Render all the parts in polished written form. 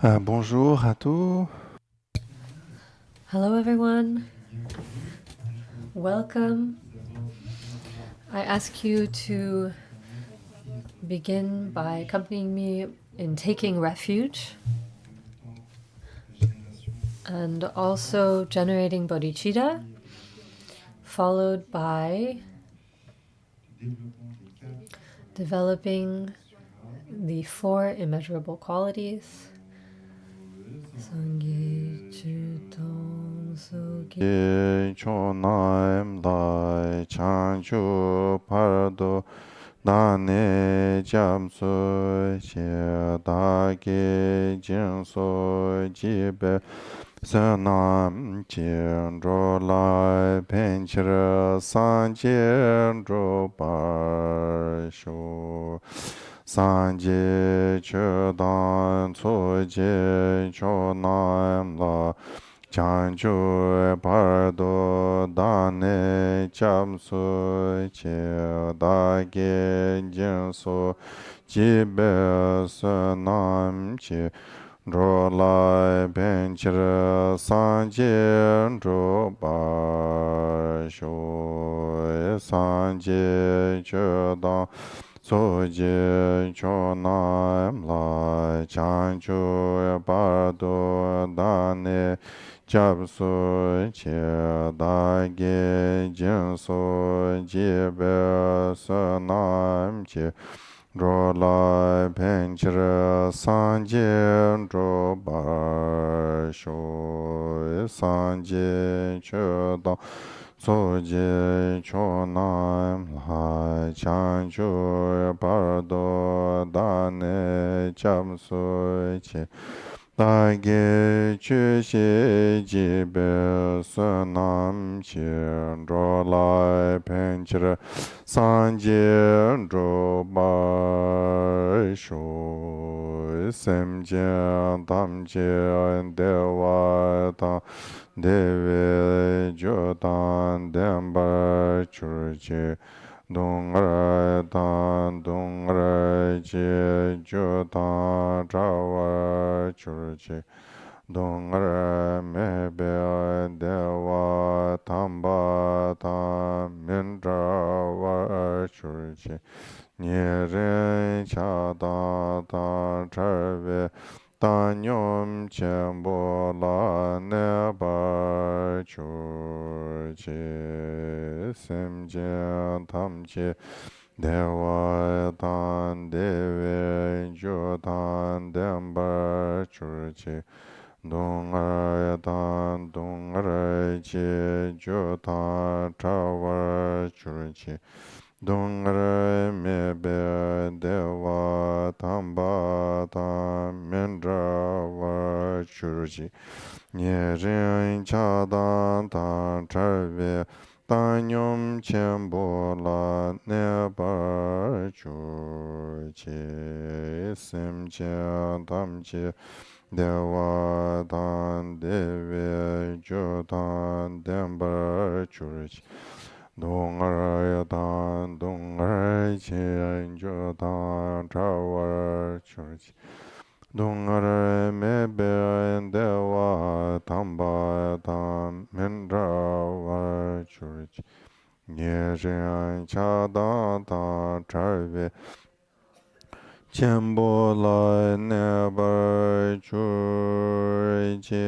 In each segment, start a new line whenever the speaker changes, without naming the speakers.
Bonjour à tous.
Hello everyone, welcome. I ask you to begin by accompanying me in taking refuge and also generating bodhicitta, followed by developing the four immeasurable qualities. Sangye Chutong Sogi
Chonaim Lai Chanchu Pardo Dane Jamsu Che Dagi Jinsu Jibe Sanam Jindro Lai Penchira San Jindro Barsho Sanje Chodan Tsoje Chonam La Chanchu Pardo Dane Chamsu Che Dage Jinsu Jibe Sanam Che Drolai Penchira Sanje Drobasho Sanje Chodan Soje Chonam Lai Chanchu Pardo Dane Chapsu Che Dage Jinsu Jibe Sanam Che Drolai Penchira Sanje Drobasho Sanje Chodam Soje Chonam Lai Chanchu Pardo Dane Chapsu Che Dage Chushi Jibe Sunam Chindro Lai Penchira Sanje Drobar Sho Semje Tamje Dewa Ta Deve Jodan Dembar Churche Dongrai tan dongrai che jo tan trawa churche dongrai mebe dewa tamba tan min trawa churche nyeren cha dan tan charve tan nyom chenpo la ne bar churche semjen tamche Dewa tan deve jo tan dembar churche dongar tan dongar che jo tan trawar churche dongar mebe dewa tamba tan mendrawar churche nyeren chadan tan charve Tanyom Chenpo La Nebar Churche Semche Tamche Dewa Dan Deve Jodan Dembar Churche Dongar Dan Dongar Chen Jodan Trawar Churche Dongar Mebe Dewa Tamba Tam Mendrawar Church Nyerian Chadan Ta Charve Chenpo La Nebar Churche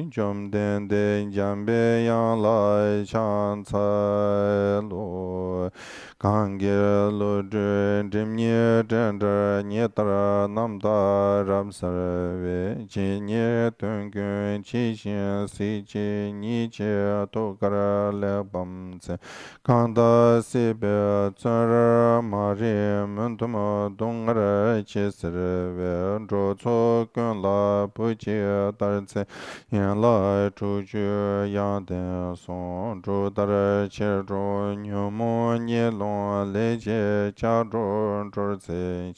Jom Den Den Jambe Yang Lai Chan Tsai Lo Kange Lo Dren Dim Nye Dren Dra Nye Tra Nam Da Ram Sarve Chi Nye Tun Gun Chi Shin Si Chi Ni Che To Kara Le Bam Tse Kanda Si Be Tsun Ra Ma Ri Mun Tu Ma Dong Ra Chi Sir Ve Dro Tso Gun La Pu Chi Dar Tse Yin Lai Chu Ju Yang Den Song Dro Dar Chi Dro Nyu Mo Nye Long Le Je Cha Dro Dro Tse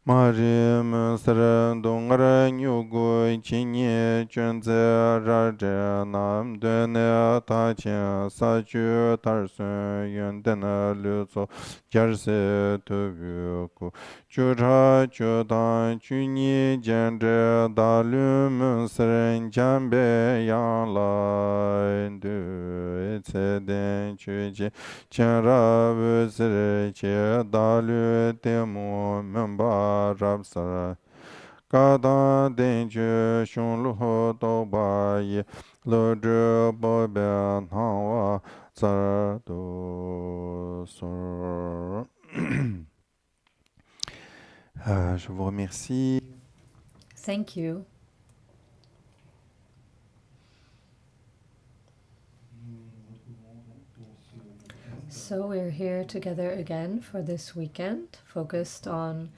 Marim Saran Dongara Nyugu Chinye Chunze Raja Nam Dene Tachen Sachu Tarsun Yundena Luso Jarse Tubuku Chura Chudan Chuni Jendre Dalum Saran Jambe Yang Du Etseden Chuji Chenra Vusre Che Dalu Temu Memba Rapsara Kada Denju Shun Luho Toba Ye Lodru Boben Hawa Zardo Sor. Je vous remercie.
Thank you. So we're here together again for this weekend, focused on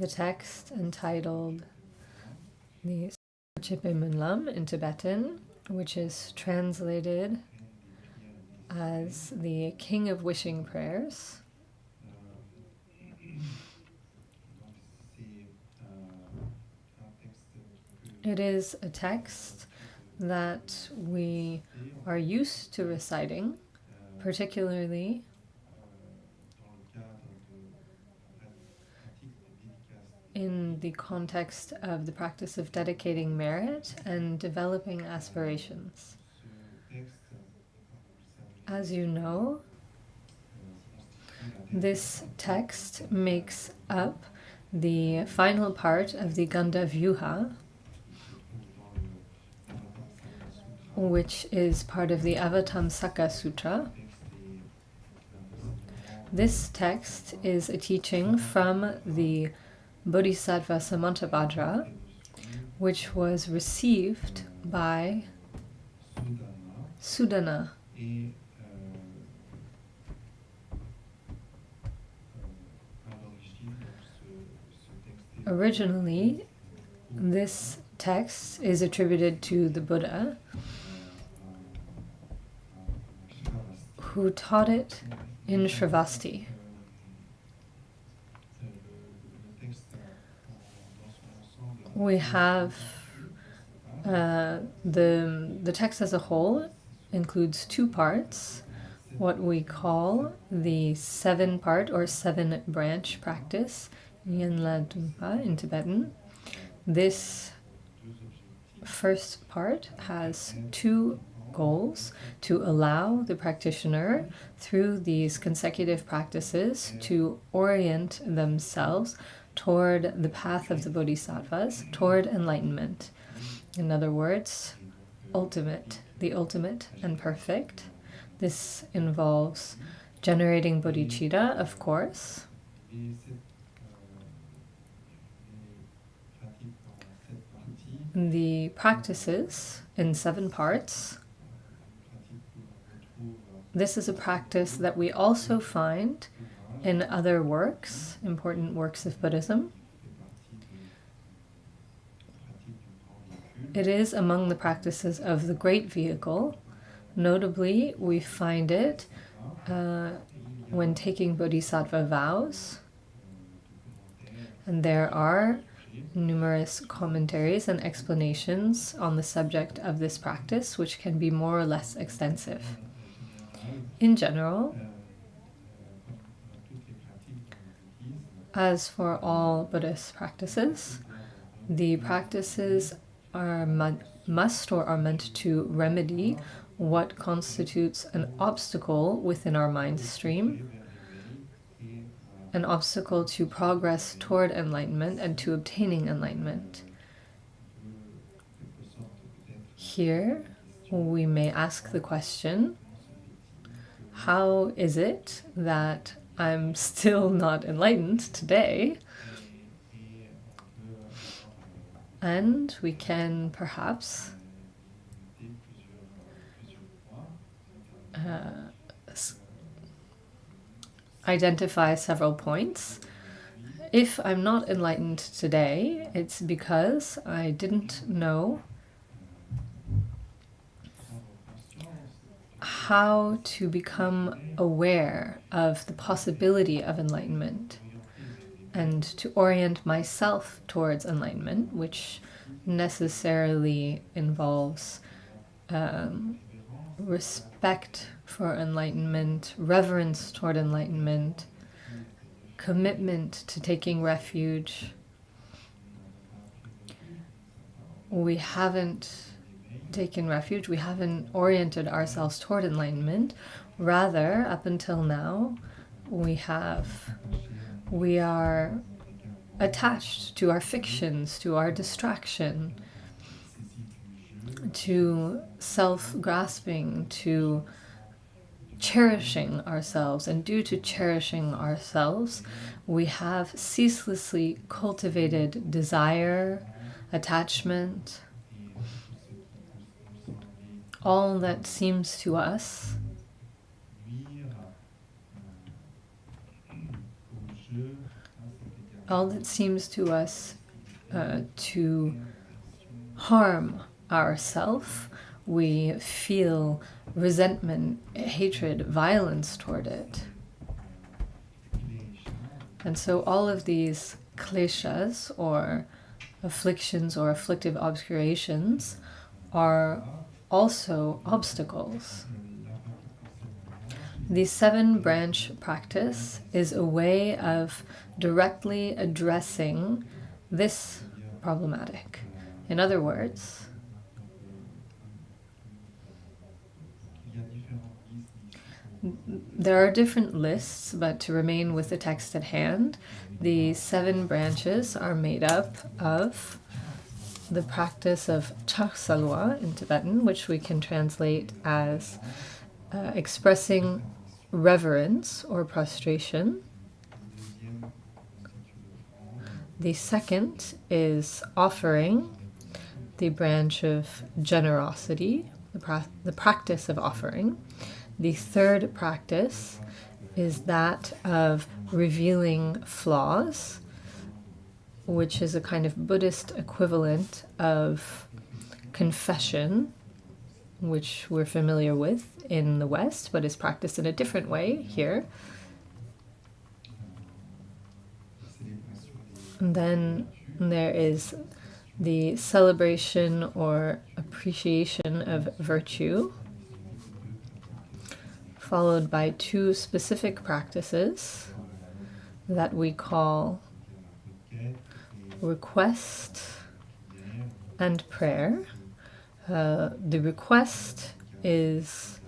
the text entitled the Chipe Munlam in Tibetan, which is translated as the King of Wishing Prayers. It is a text that we are used to reciting, particularly in the context of the practice of dedicating merit and developing aspirations. As you know, this text makes up the final part of the Ganda Vyuha, which is part of the Avatamsaka Sutra. This text is a teaching from the bodhisattva Samantabadhra, which was received by Sudana. Originally, this text is attributed to the Buddha, who taught it in Shravasti. We have the text as a whole includes two parts, what we call the 7-part or 7-branch practice, Nyenla Dumpa in Tibetan. This first part has two goals: to allow the practitioner through these consecutive practices to orient themselves toward the path of the bodhisattvas, toward enlightenment. In other words, the ultimate and perfect. This involves generating bodhicitta, of course. The practices in 7 parts. This is a practice that we also find in other works, important works of Buddhism. It is among the practices of the Great Vehicle. Notably, we find it when taking bodhisattva vows. And there are numerous commentaries and explanations on the subject of this practice, which can be more or less extensive. In general, as for all Buddhist practices, the practices are must or are meant to remedy what constitutes an obstacle within our mind stream, an obstacle to progress toward enlightenment and to obtaining enlightenment. Here, we may ask the question, how is it that I'm still not enlightened today? And we can perhaps identify several points. If I'm not enlightened today, it's because I didn't know how to become aware of the possibility of enlightenment. and to orient myself towards enlightenment, which necessarily involves respect for enlightenment, reverence toward enlightenment, commitment to taking refuge. We haven't taken refuge, we haven't oriented ourselves toward enlightenment. Rather, up until now, we are attached to our fictions, to our distraction, to self-grasping, to cherishing ourselves. And due to cherishing ourselves, we have ceaselessly cultivated desire, attachment, all that seems to us to harm ourself. We feel resentment, hatred, violence toward it. And so all of these kleshas, or afflictions or afflictive obscurations, are also obstacles. The 7-branch practice is a way of directly addressing this problematic. In other words, there are different lists, but to remain with the text at hand, the 7 branches are made up of the practice of Chaksalwa in Tibetan, which we can translate as expressing reverence or prostration. The second is offering, the branch of generosity, the practice of offering. The third practice is that of revealing flaws, which is a kind of Buddhist equivalent of confession, which we're familiar with in the West, but is practiced in a different way here. And then there is the celebration or appreciation of virtue, followed by 2 specific practices that we call request and prayer. The request is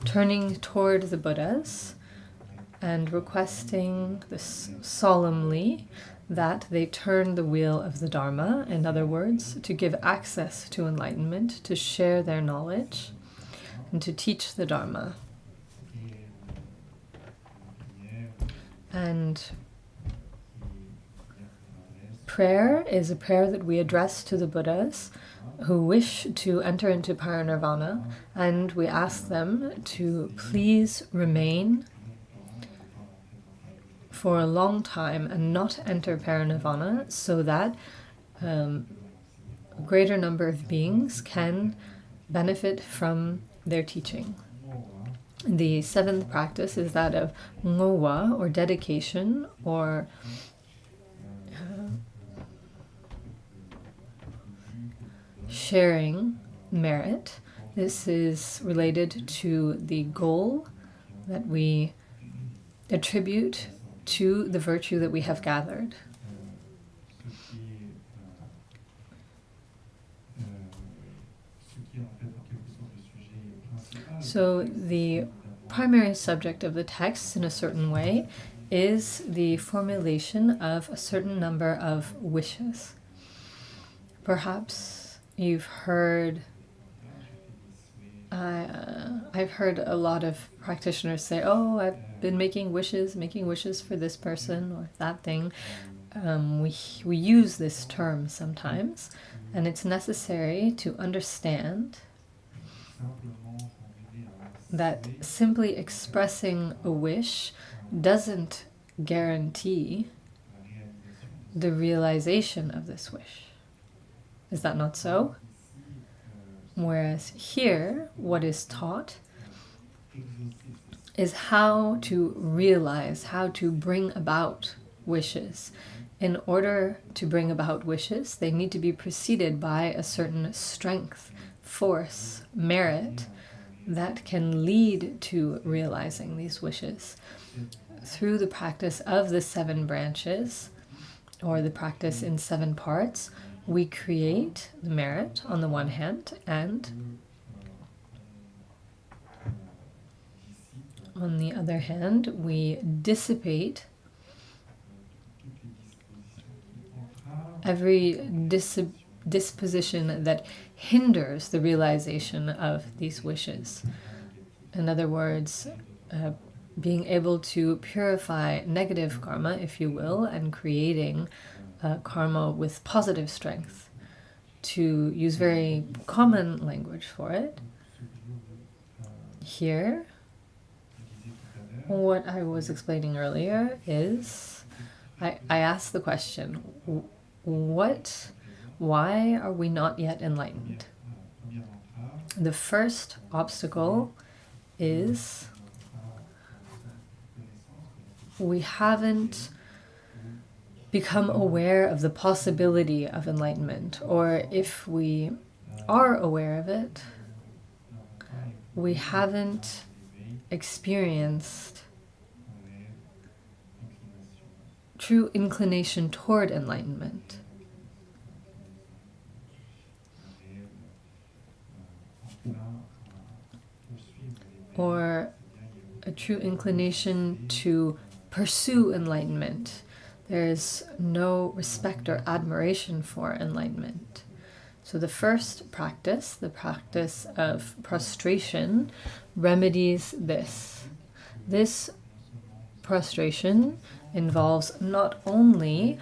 turning toward the Buddhas and requesting this solemnly that they turn the wheel of the Dharma, in other words, to give access to enlightenment, to share their knowledge, and to teach the Dharma. And prayer is a prayer that we address to the Buddhas who wish to enter into parinirvana, and we ask them to please remain for a long time and not enter parinirvana, so that a greater number of beings can benefit from their teaching. The 7th practice is that of ngowa, or dedication, or sharing merit. This is related to the goal that we attribute to the virtue that we have gathered. So the primary subject of the text, in a certain way, is the formulation of a certain number of wishes. Perhaps you've heard, I've heard a lot of practitioners say, oh, I've been making wishes for this person or that thing. We use this term sometimes, and it's necessary to understand that simply expressing a wish doesn't guarantee the realization of this wish. Is that not so? Whereas here, what is taught is how to realize, how to bring about wishes. In order to bring about wishes, they need to be preceded by a certain strength, force, merit that can lead to realizing these wishes. Through the practice of the 7 branches, or the practice in 7 parts, we create the merit on the one hand, and on the other hand, we dissipate every disposition that hinders the realization of these wishes. In other words, being able to purify negative karma, if you will, and creating karma with positive strength. To use very common language for it, here, what I was explaining earlier is, I asked the question, why are we not yet enlightened? The first obstacle is we haven't become aware of the possibility of enlightenment, or if we are aware of it, we haven't experienced true inclination toward enlightenment. Or a true inclination to pursue enlightenment. There's no respect or admiration for enlightenment. So the first practice, the practice of prostration, remedies this. This prostration involves not only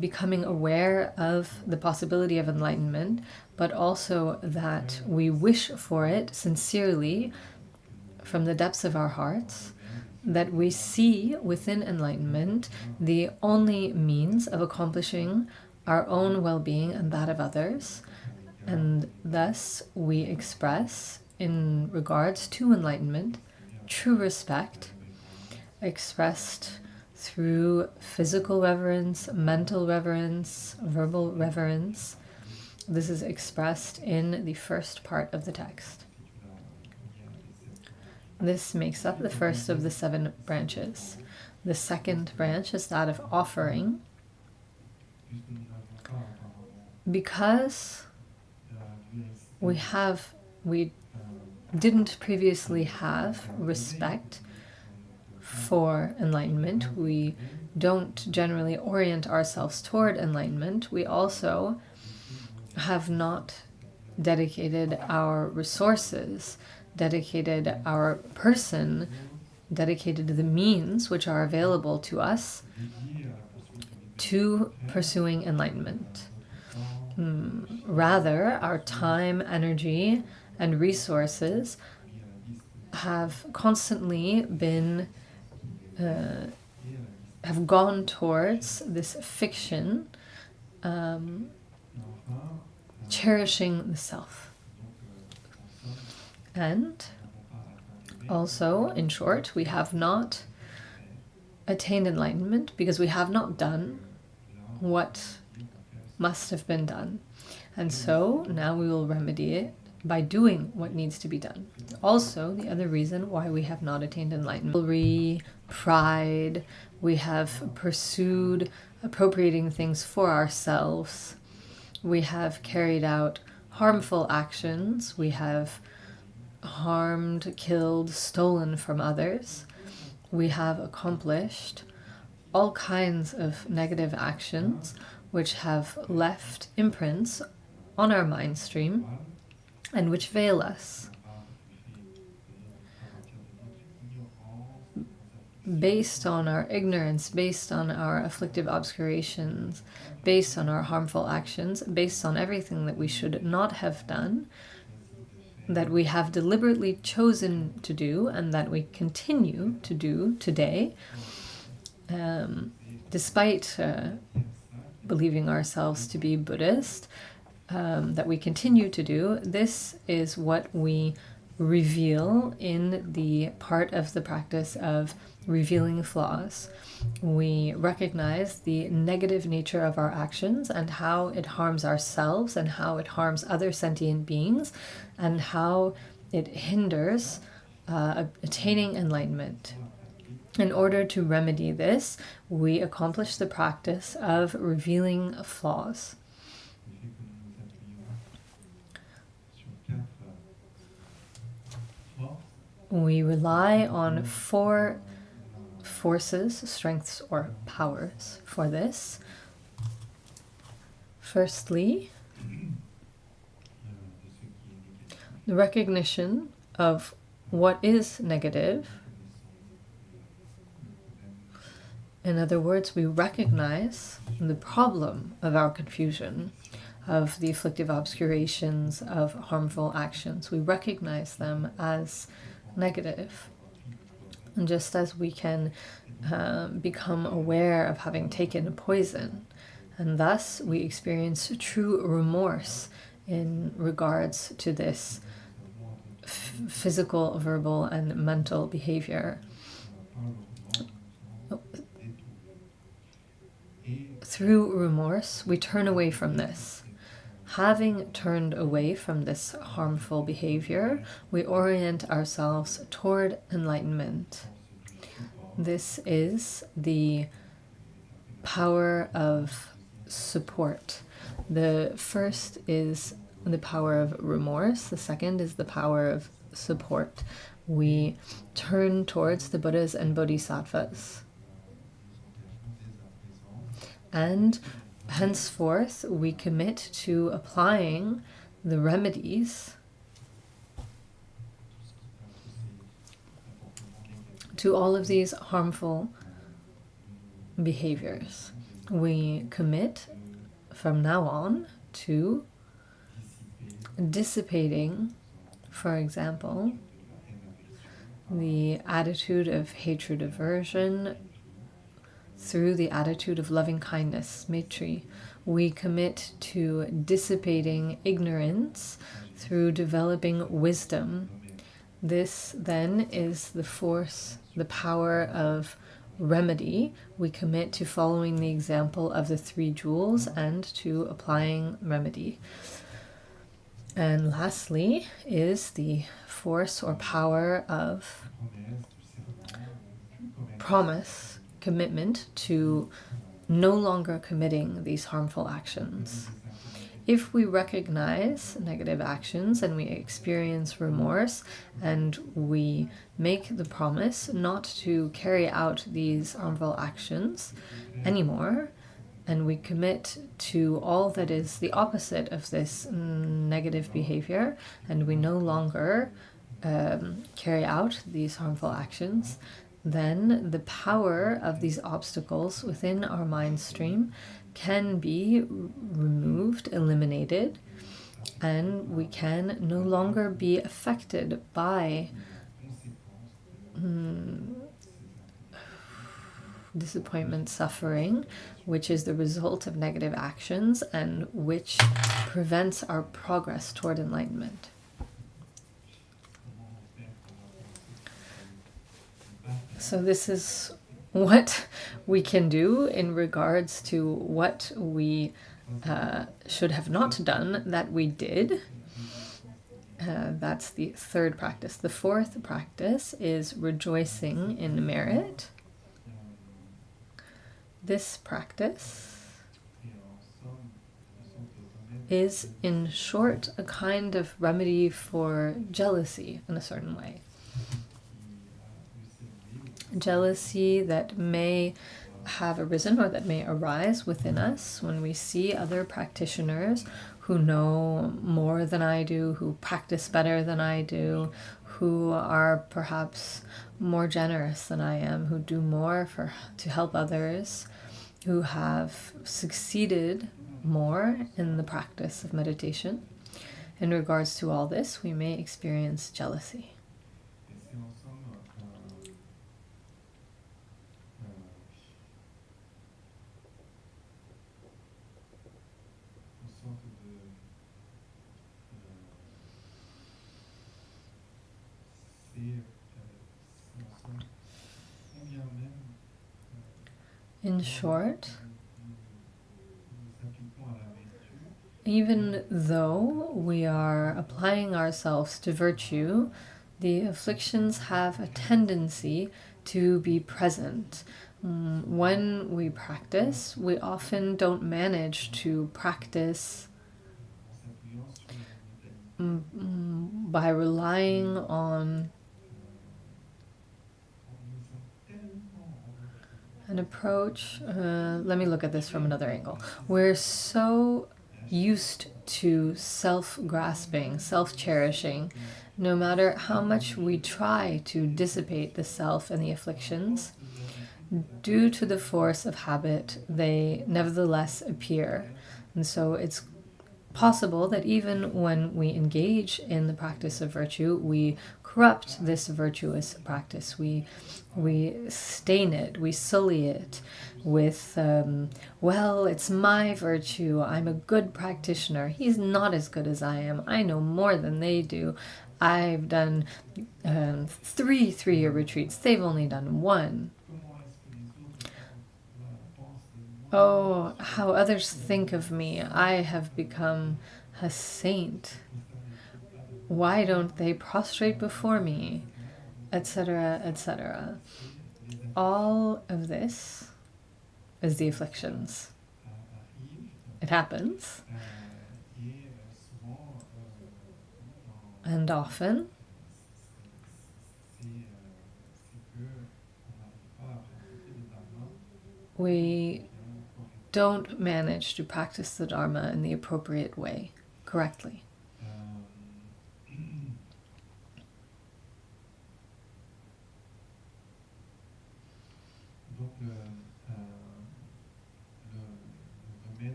becoming aware of the possibility of enlightenment, but also that we wish for it sincerely from the depths of our hearts, that we see within enlightenment the only means of accomplishing our own well-being and that of others, and thus we express, in regards to enlightenment, true respect, expressed through physical reverence, mental reverence, verbal reverence. This is expressed in the first part of the text. This makes up the first of the 7 branches. The second branch is that of offering. Because we didn't previously have respect for enlightenment, we don't generally orient ourselves toward enlightenment, we also have not dedicated our resources, dedicated our person, dedicated the means which are available to us to pursuing enlightenment. Rather, our time, energy, and resources have constantly been have gone towards this fiction, cherishing the self. And also, in short, we have not attained enlightenment because we have not done what must have been done. And so now we will remedy it by doing what needs to be done. Also, the other reason why we have not attained enlightenment, pride, we have pursued appropriating things for ourselves, we have carried out harmful actions, we have harmed, killed, stolen from others, we have accomplished all kinds of negative actions which have left imprints on our mind stream and which veil us. Based on our ignorance, based on our afflictive obscurations, based on our harmful actions, based on everything that we should not have done, that we have deliberately chosen to do and that we continue to do today, despite believing ourselves to be Buddhist, that we continue to do. This is what we reveal in the part of the practice of revealing flaws. We recognize the negative nature of our actions and how it harms ourselves and how it harms other sentient beings and how it hinders attaining enlightenment. In order to remedy this, we accomplish the practice of revealing flaws. We rely on 4 forces, strengths, or powers for this. Firstly, the recognition of what is negative. In other words, we recognize the problem of our confusion, of the afflictive obscurations, of harmful actions. We recognize them as negative. And just as we can become aware of having taken a poison, and thus we experience true remorse in regards to this physical, verbal, and mental behavior. Through remorse, we turn away from this. Having turned away from this harmful behavior, we orient ourselves toward enlightenment. This is the power of support. The first is the power of remorse. The second is the power of support. We turn towards the Buddhas and Bodhisattvas. And henceforth, we commit to applying the remedies to all of these harmful behaviors. We commit from now on to dissipating, for example, the attitude of hatred, aversion, through the attitude of loving kindness, maitri. We commit to dissipating ignorance through developing wisdom. This then is the force, the power of remedy. We commit to following the example of the 3 jewels and to applying remedy. And lastly is the force or power of promise, commitment to no longer committing these harmful actions. If we recognize negative actions and we experience remorse and we make the promise not to carry out these harmful actions anymore, and we commit to all that is the opposite of this negative behavior, and we no longer carry out these harmful actions, then the power of these obstacles within our mind stream can be removed, eliminated, and we can no longer be affected by disappointment, suffering, which is the result of negative actions and which prevents our progress toward enlightenment. So this is what we can do in regards to what we should have not done that we did. That's the 3rd practice. The 4th practice is rejoicing in merit. This practice is, in short, a kind of remedy for jealousy in a certain way. Jealousy that may have arisen or that may arise within us when we see other practitioners who know more than I do, who practice better than I do, who are perhaps more generous than I am, who do more to help others, who have succeeded more in the practice of meditation. In regards to all this, we may experience jealousy. In short, even though we are applying ourselves to virtue, the afflictions have a tendency to be present. When we practice, we often don't manage to practice by relying on an approach. Let me look at this from another angle. We're so used to self-grasping, self-cherishing. No matter how much we try to dissipate the self and the afflictions, due to the force of habit, they nevertheless appear. And so it's possible that even when we engage in the practice of virtue, we corrupt this virtuous practice. We stain it, we sully it with, well, it's my virtue, I'm a good practitioner. He's not as good as I am. I know more than they do. I've done 3 3-year retreats. They've only done 1. Oh, how others think of me. I have become a saint. Why don't they prostrate before me? Etc., etc. All of this is the afflictions. It happens. And often we don't manage to practice the Dharma in the appropriate way, correctly.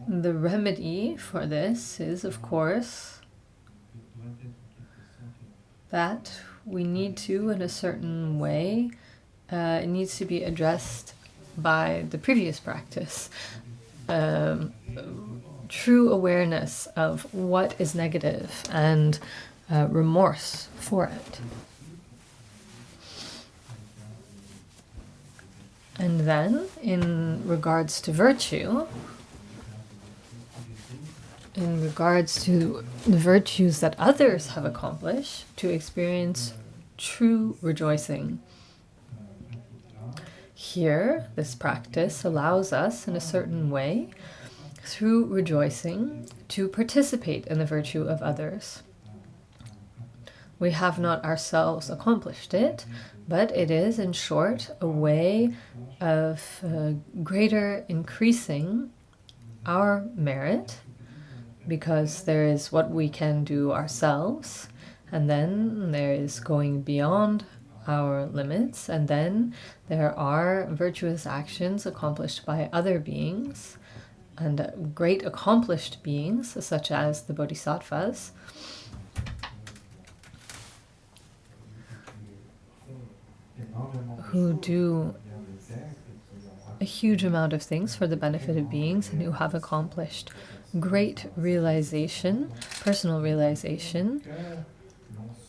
The remedy for this is, of course, that we need to, in a certain way, it needs to be addressed by the previous practice. True awareness of what is negative and remorse for it. And then, in regards to virtue, in regards to the virtues that others have accomplished, to experience true rejoicing. Here, this practice allows us, in a certain way, through rejoicing, to participate in the virtue of others. We have not ourselves accomplished it, but it is, in short, a way of greater increasing our merit, because there is what we can do ourselves, and then there is going beyond our limits, and then there are virtuous actions accomplished by other beings, and great accomplished beings, such as the bodhisattvas, who do a huge amount of things for the benefit of beings and who have accomplished great realization, personal realization,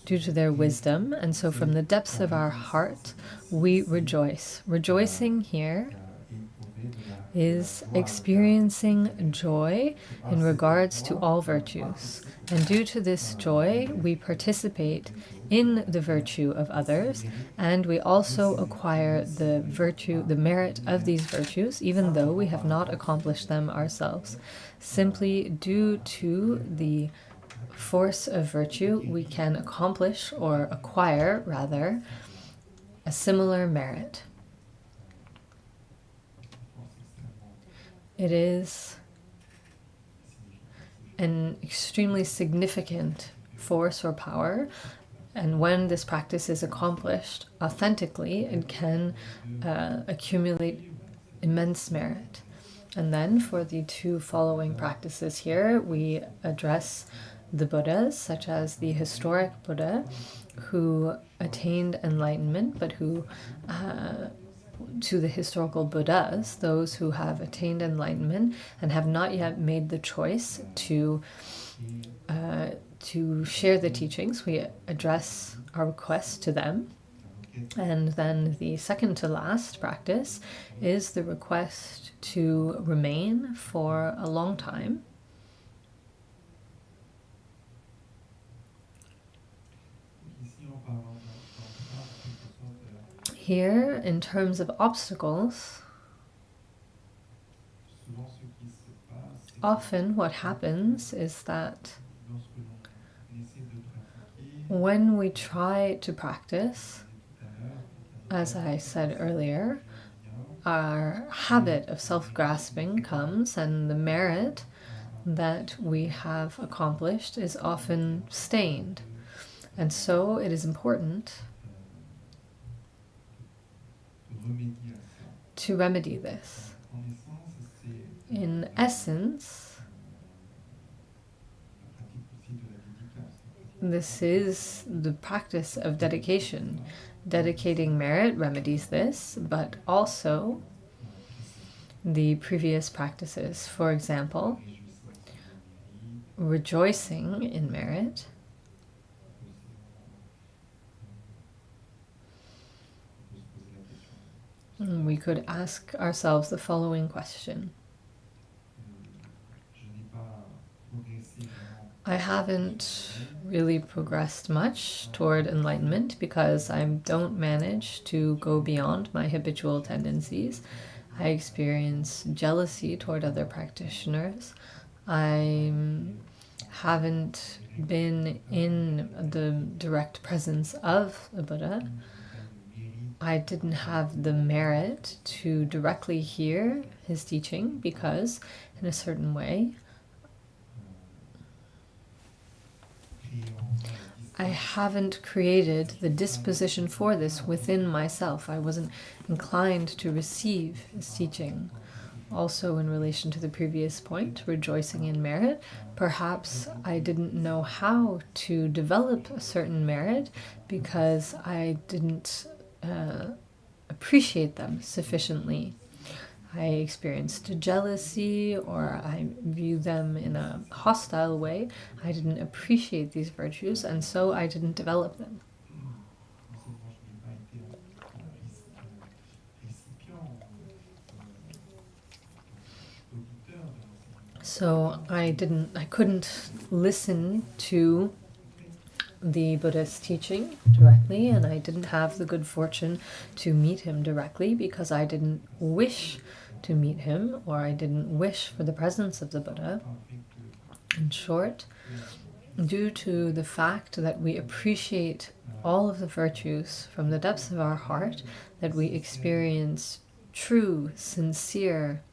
due to their wisdom. And so from the depths of our heart, we rejoice. Rejoicing here is experiencing joy in regards to all virtues. And due to this joy, we participate in the virtue of others, and we also acquire the virtue, the merit of these virtues, even though we have not accomplished them ourselves. Simply due to the force of virtue, we can accomplish, or acquire, rather, a similar merit. It is an extremely significant force or power, and when this practice is accomplished authentically, it can accumulate immense merit. And then for the 2 following practices here, we address the Buddhas, such as the historic Buddha, who attained enlightenment, but who, to the historical Buddhas, those who have attained enlightenment and have not yet made the choice to share the teachings, we address our request to them. And then the second to last practice is the request to remain for a long time. Here, in terms of obstacles, often what happens is that when we try to practice, as I said earlier, our habit of self-grasping comes, and the merit that we have accomplished is often stained. And so it is important to remedy this. In essence, this is the practice of dedication. Dedicating merit remedies this, but also the previous practices. For example, rejoicing in merit, we could ask ourselves the following question. I haven't really progressed much toward enlightenment because I don't manage to go beyond my habitual tendencies. I experience jealousy toward other practitioners. I haven't been in the direct presence of the Buddha. I didn't have the merit to directly hear his teaching because, in a certain way, I haven't created the disposition for this within myself. I wasn't inclined to receive his teaching. Also, in relation to the previous point, rejoicing in merit, perhaps I didn't know how to develop a certain merit because I didn't appreciate them sufficiently. I experienced jealousy, or I viewed them in a hostile way. I didn't appreciate these virtues, and so I didn't develop them. So I couldn't listen to the Buddha's teaching directly, and I didn't have the good fortune to meet him directly because I didn't wish to meet him, or I didn't wish for the presence of the Buddha. In short, due to the fact that we appreciate all of the virtues from the depths of our heart, that we experience true, sincere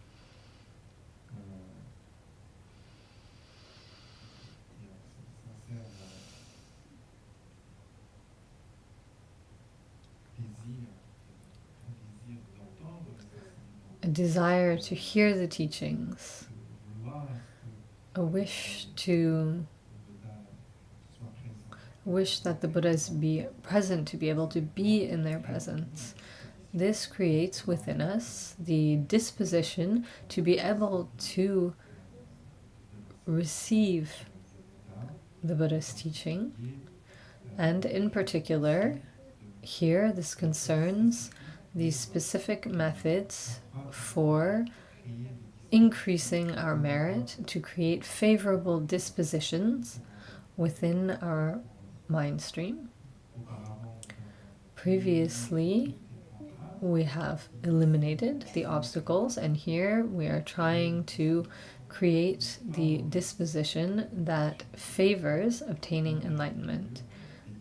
a desire to hear the teachings, a wish that the Buddhas be present, to be able to be in their presence. This creates within us the disposition to be able to receive the Buddha's teaching. And in particular, here this concerns the specific methods for increasing our merit to create favorable dispositions within our mind stream. Previously, we have eliminated the obstacles, and here we are trying to create the disposition that favors obtaining enlightenment.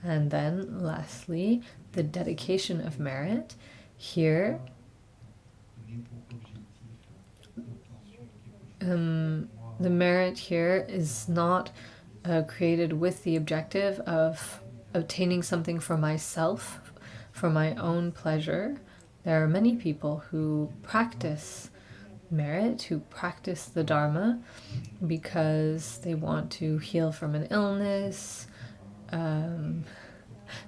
And then, lastly, the dedication of merit. Here, the merit here is not created with the objective of obtaining something for myself, for my own pleasure. There are many people who practice merit, who practice the Dharma because they want to heal from an illness,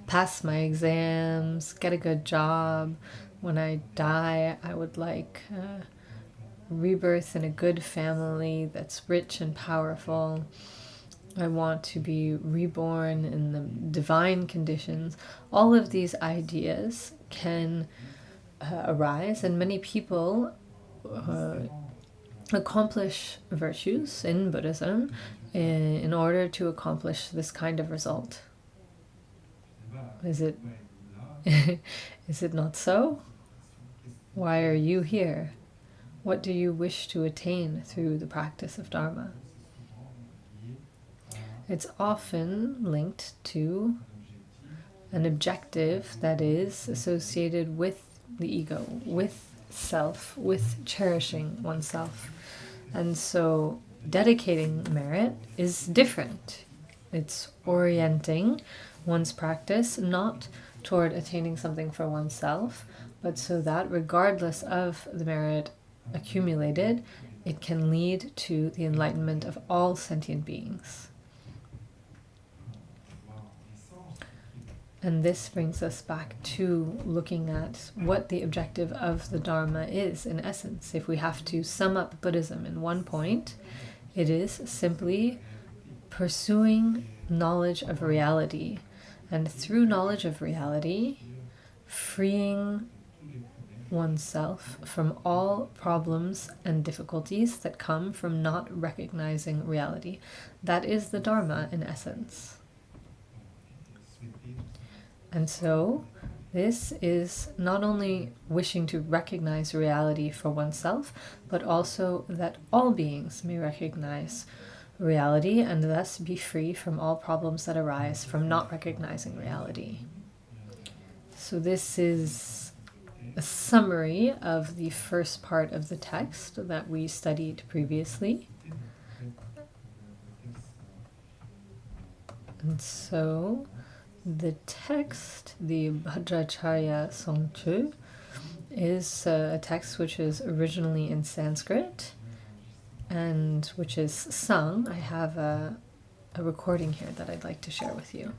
pass my exams, get a good job. When I die, I would like rebirth in a good family that's rich and powerful. I want to be reborn in the divine conditions. All of these ideas can arise, and many people accomplish virtues in Buddhism in order to accomplish this kind of result. Is it is it not so? Why are you here? What do you wish to attain through the practice of Dharma? It's often linked to an objective that is associated with the ego, with self, with cherishing oneself. And so dedicating merit is different. It's orienting one's practice not toward attaining something for oneself, but so that regardless of the merit accumulated, it can lead to the enlightenment of all sentient beings. And this brings us back to looking at what the objective of the Dharma is in essence. If we have to sum up Buddhism in one point, it is simply pursuing knowledge of reality, and through knowledge of reality, freeing oneself from all problems and difficulties that come from not recognizing reality. That is the Dharma in essence. And so this is not only wishing to recognize reality for oneself, but also that all beings may recognize reality and thus be free from all problems that arise from not recognizing reality. So this is a summary of the first part of the text that we studied previously. And so the text, the Bhadracharya Songchu, is a text which is originally in Sanskrit and which is sung. I have a recording here that I'd like to share with you.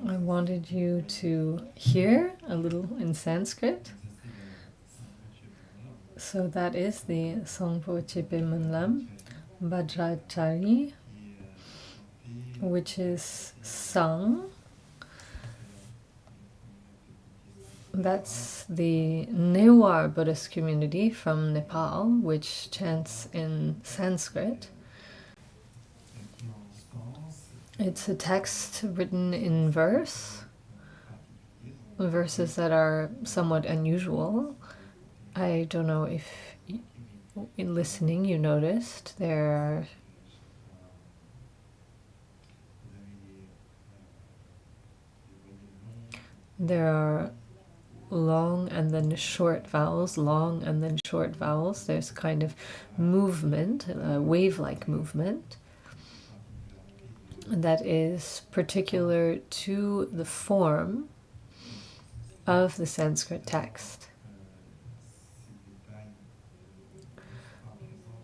I wanted you to hear a little in Sanskrit. So that is the Songpo Chepe Munlam Bhadrachari. which is sung. That's the Newar Buddhist community from Nepal, which chants in Sanskrit. It's a text written in verses that are somewhat unusual. I don't know if in listening you noticed there are long and then short vowels, long and then short vowels. There's kind of movement, a wave-like movement that is particular to the form of the Sanskrit text.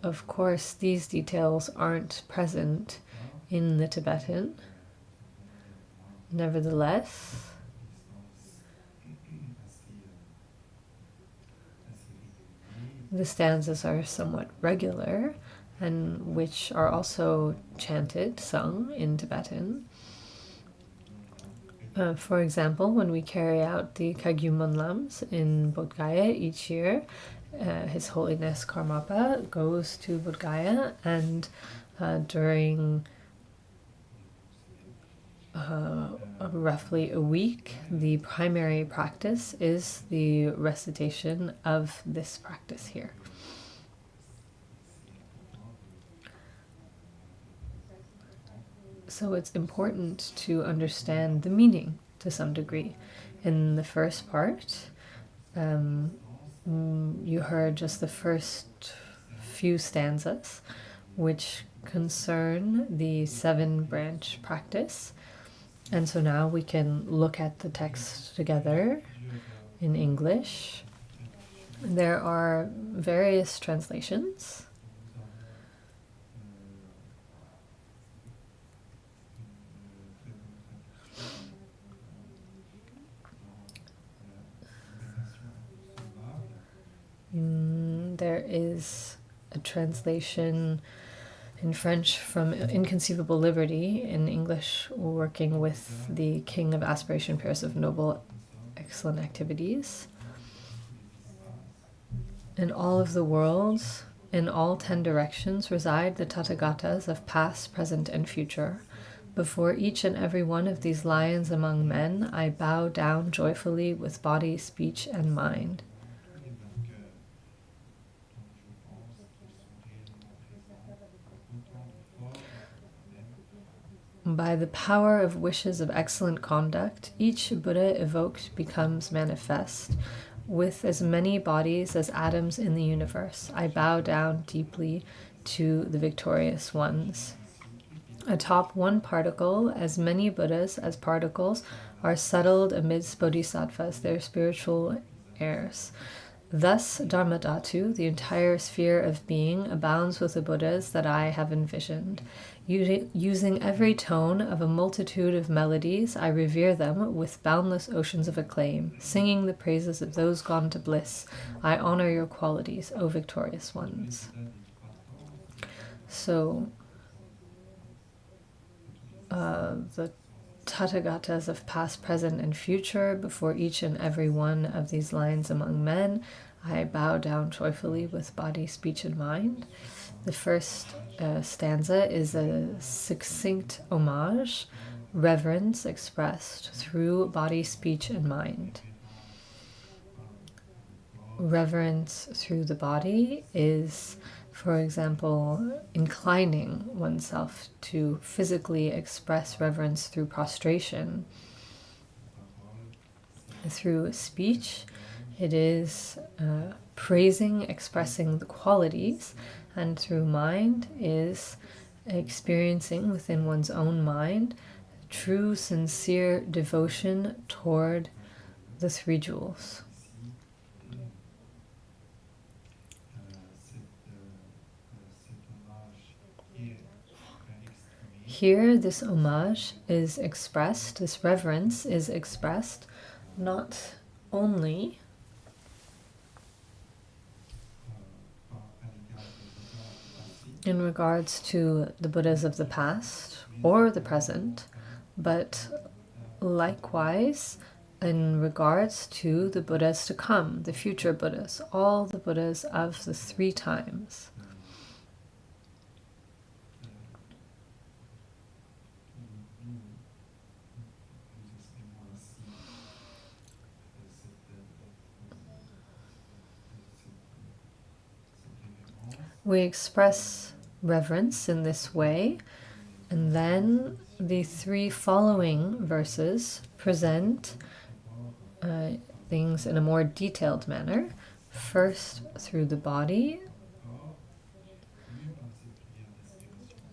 Of course, these details aren't present in the Tibetan. Nevertheless, the stanzas are somewhat regular, and which are also chanted, sung in Tibetan. For example, when we carry out the Kagyumonlams in Bodh Gaya each year, His Holiness Karmapa goes to Bodh Gaya, and during roughly a week, the primary practice is the recitation of this practice here. So it's important to understand the meaning to some degree. In the first part, you heard just the first few stanzas, which concern the 7-branch practice. And so now we can look at the text together in English. There are various translations. There is a translation in French from Inconceivable Liberty, in English working with the King of Aspiration, Pairs of Noble, Excellent Activities. In all of the worlds, in all 10 directions, reside the Tathagatas of past, present, and future. Before each and every one of these lions among men, I bow down joyfully with body, speech, and mind. By the power of wishes of excellent conduct, each Buddha evoked becomes manifest. With as many bodies as atoms in the universe, I bow down deeply to the victorious ones. Atop one particle, as many Buddhas as particles are settled amidst bodhisattvas, their spiritual heirs. Thus, Dharmadhatu, the entire sphere of being, abounds with the Buddhas that I have envisioned. Using every tone of a multitude of melodies, I revere them with boundless oceans of acclaim. Singing the praises of those gone to bliss, I honor your qualities, O victorious ones. So, the Tathagatas of past, present, and future, before each and every one of these lines among men, I bow down joyfully with body, speech, and mind. The first stanza is a succinct homage, reverence expressed through body, speech, and mind. Reverence through the body is, for example, inclining oneself to physically express reverence through prostration. Through speech, it is praising, expressing the qualities, and through mind is experiencing within one's own mind true, sincere devotion toward the 3 jewels. Here, this homage is expressed, this reverence is expressed not only in regards to the Buddhas of the past or the present, but likewise in regards to the Buddhas to come, the future Buddhas, all the Buddhas of the three times. We express reverence in this way, and then the three following verses present things in a more detailed manner. First, through the body.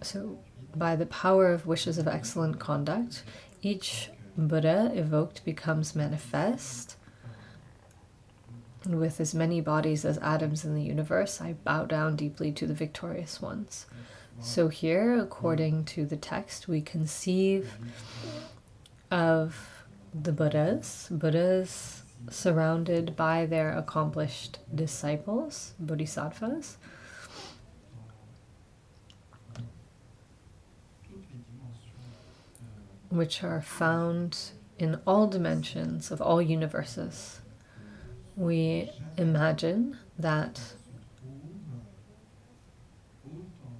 So, by the power of wishes of excellent conduct, each Buddha evoked becomes manifest. And with as many bodies as atoms in the universe, I bow down deeply to the victorious ones. So here, according to the text, we conceive of the Buddhas surrounded by their accomplished disciples, bodhisattvas, which are found in all dimensions of all universes. We imagine that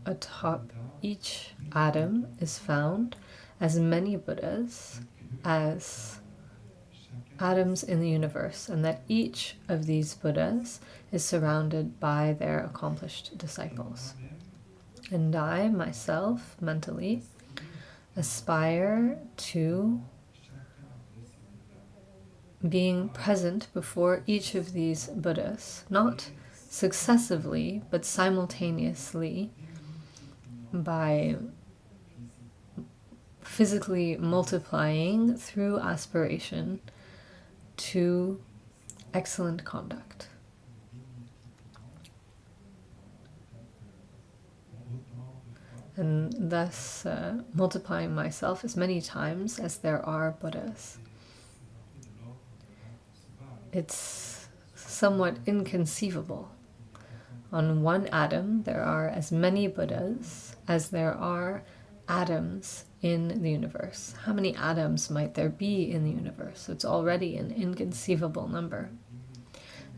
atop each atom is found as many Buddhas as atoms in the universe, and that each of these Buddhas is surrounded by their accomplished disciples. And I, myself, mentally, aspire to being present before each of these Buddhas, not successively, but simultaneously, by physically multiplying through aspiration to excellent conduct. And thus multiplying myself as many times as there are Buddhas. It's somewhat inconceivable. On one atom, there are as many Buddhas as there are atoms in the universe. How many atoms might there be in the universe? It's already an inconceivable number.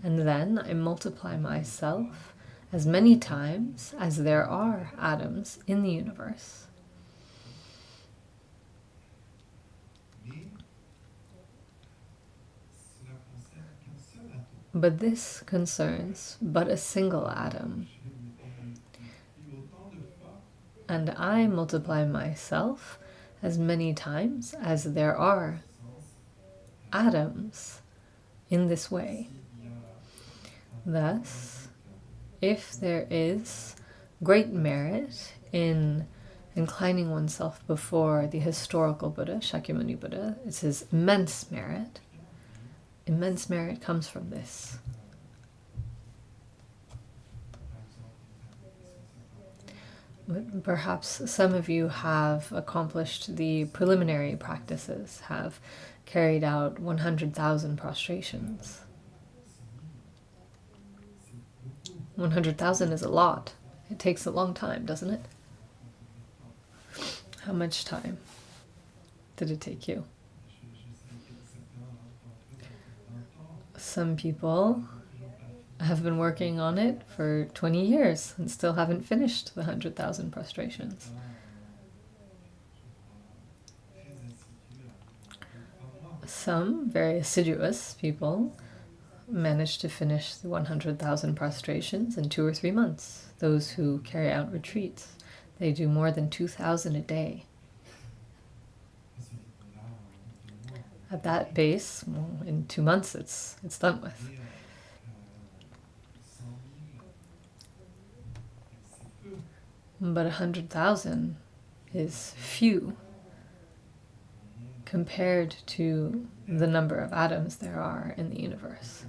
And then I multiply myself as many times as there are atoms in the universe. But this concerns but a single atom. And I multiply myself as many times as there are atoms in this way. Thus, if there is great merit in inclining oneself before the historical Buddha, Shakyamuni Buddha, it's his immense merit. Immense merit comes from this. But perhaps some of you have accomplished the preliminary practices, have carried out 100,000 prostrations. 100,000 is a lot. It takes a long time, doesn't it? How much time did it take you? Some people have been working on it for 20 years and still haven't finished the 100,000 prostrations. Some very assiduous people manage to finish the 100,000 prostrations in 2 or 3 months. Those who carry out retreats, they do more than 2,000 a day. At that pace, well, in 2 months it's done with. But 100,000 is few compared to the number of atoms there are in the universe.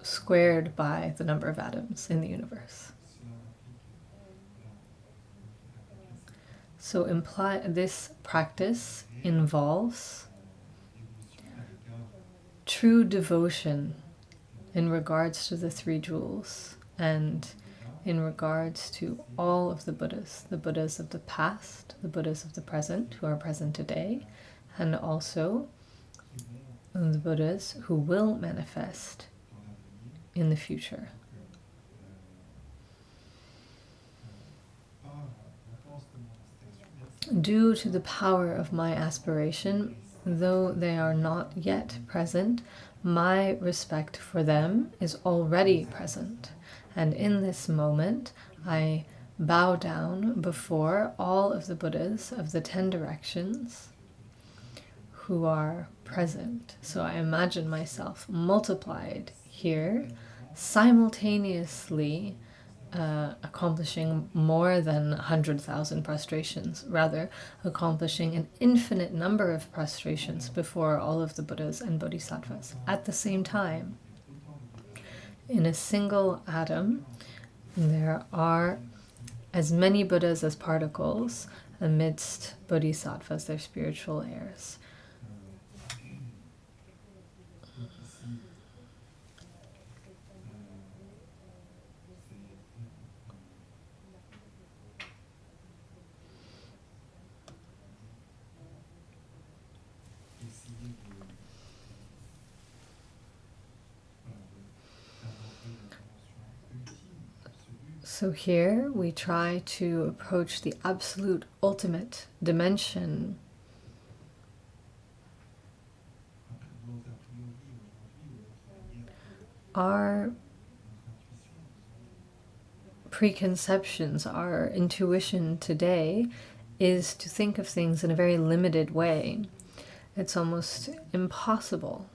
Squared by the number of atoms in the universe. So this practice involves true devotion in regards to the three jewels and in regards to all of the Buddhas of the past, the Buddhas of the present who are present today, and also the Buddhas who will manifest in the future. Due to the power of my aspiration, though they are not yet present, my respect for them is already present. And in this moment, I bow down before all of the Buddhas of the 10 directions who are present. So I imagine myself multiplied here, simultaneously accomplishing more than 100,000 prostrations, rather accomplishing an infinite number of prostrations before all of the Buddhas and Bodhisattvas at the same time. In a single atom, there are as many Buddhas as particles amidst Bodhisattvas, their spiritual heirs. So here we try to approach the absolute ultimate dimension. Our preconceptions, our intuition today is to think of things in a very limited way. It's almost impossible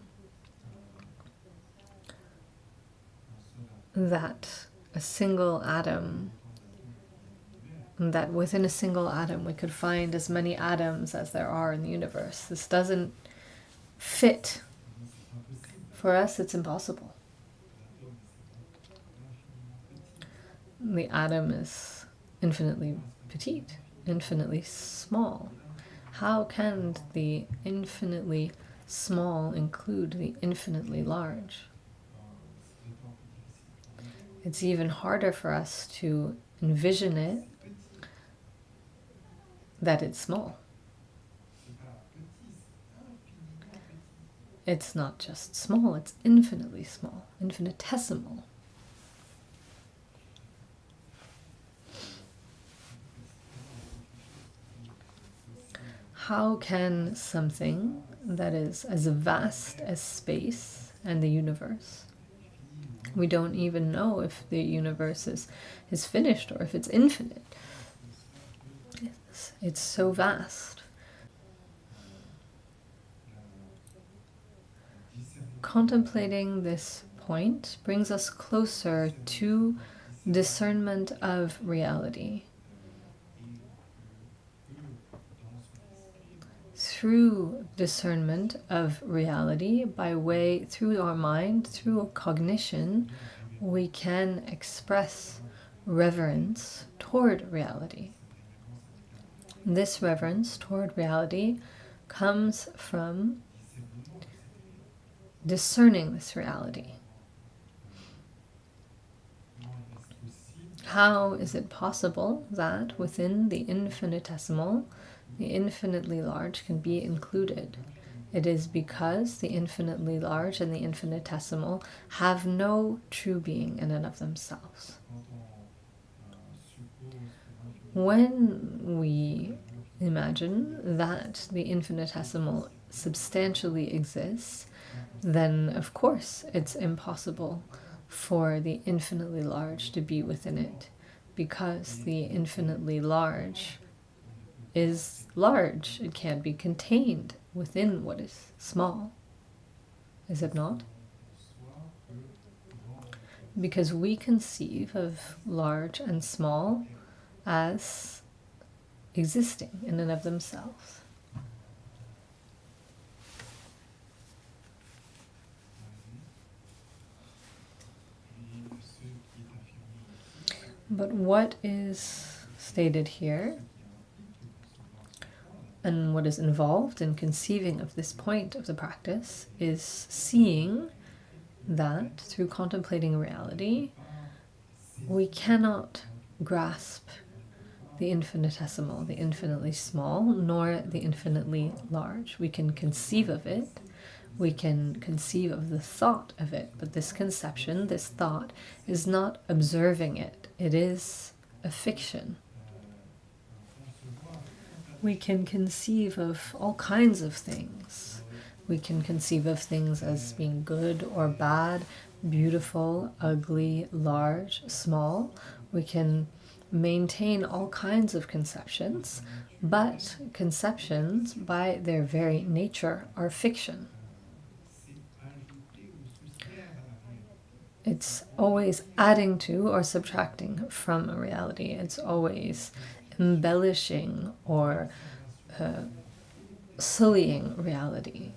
that a single atom, that within a single atom we could find as many atoms as there are in the universe. This doesn't fit. For us, it's impossible. The atom is infinitely petite, infinitely small. How can the infinitely small include the infinitely large? It's even harder for us to envision it that it's small. It's not just small, it's infinitely small, infinitesimal. How can something that is as vast as space and the universe, we don't even know if the universe is finished or if it's infinite. It's so vast. Contemplating this point brings us closer to discernment of reality. Through discernment of reality, through our mind, through cognition, we can express reverence toward reality. This reverence toward reality comes from discerning this reality. How is it possible that within the infinitesimal, the infinitely large can be included? It is because the infinitely large and the infinitesimal have no true being in and of themselves. When we imagine that the infinitesimal substantially exists, then of course it's impossible for the infinitely large to be within it, because the infinitely large is large. It can't be contained within what is small. Is it not? Because we conceive of large and small as existing in and of themselves. But what is stated here, and what is involved in conceiving of this point of the practice, is seeing that through contemplating reality, we cannot grasp the infinitesimal, the infinitely small, nor the infinitely large. We can conceive of it, we can conceive of the thought of it, but this conception, this thought, is not observing it. It is a fiction. We can conceive of all kinds of things. We can conceive of things as being good or bad, beautiful, ugly, large, small. We can maintain all kinds of conceptions, but conceptions, by their very nature, are fiction. It's always adding to or subtracting from a reality. It's always embellishing or sullying reality.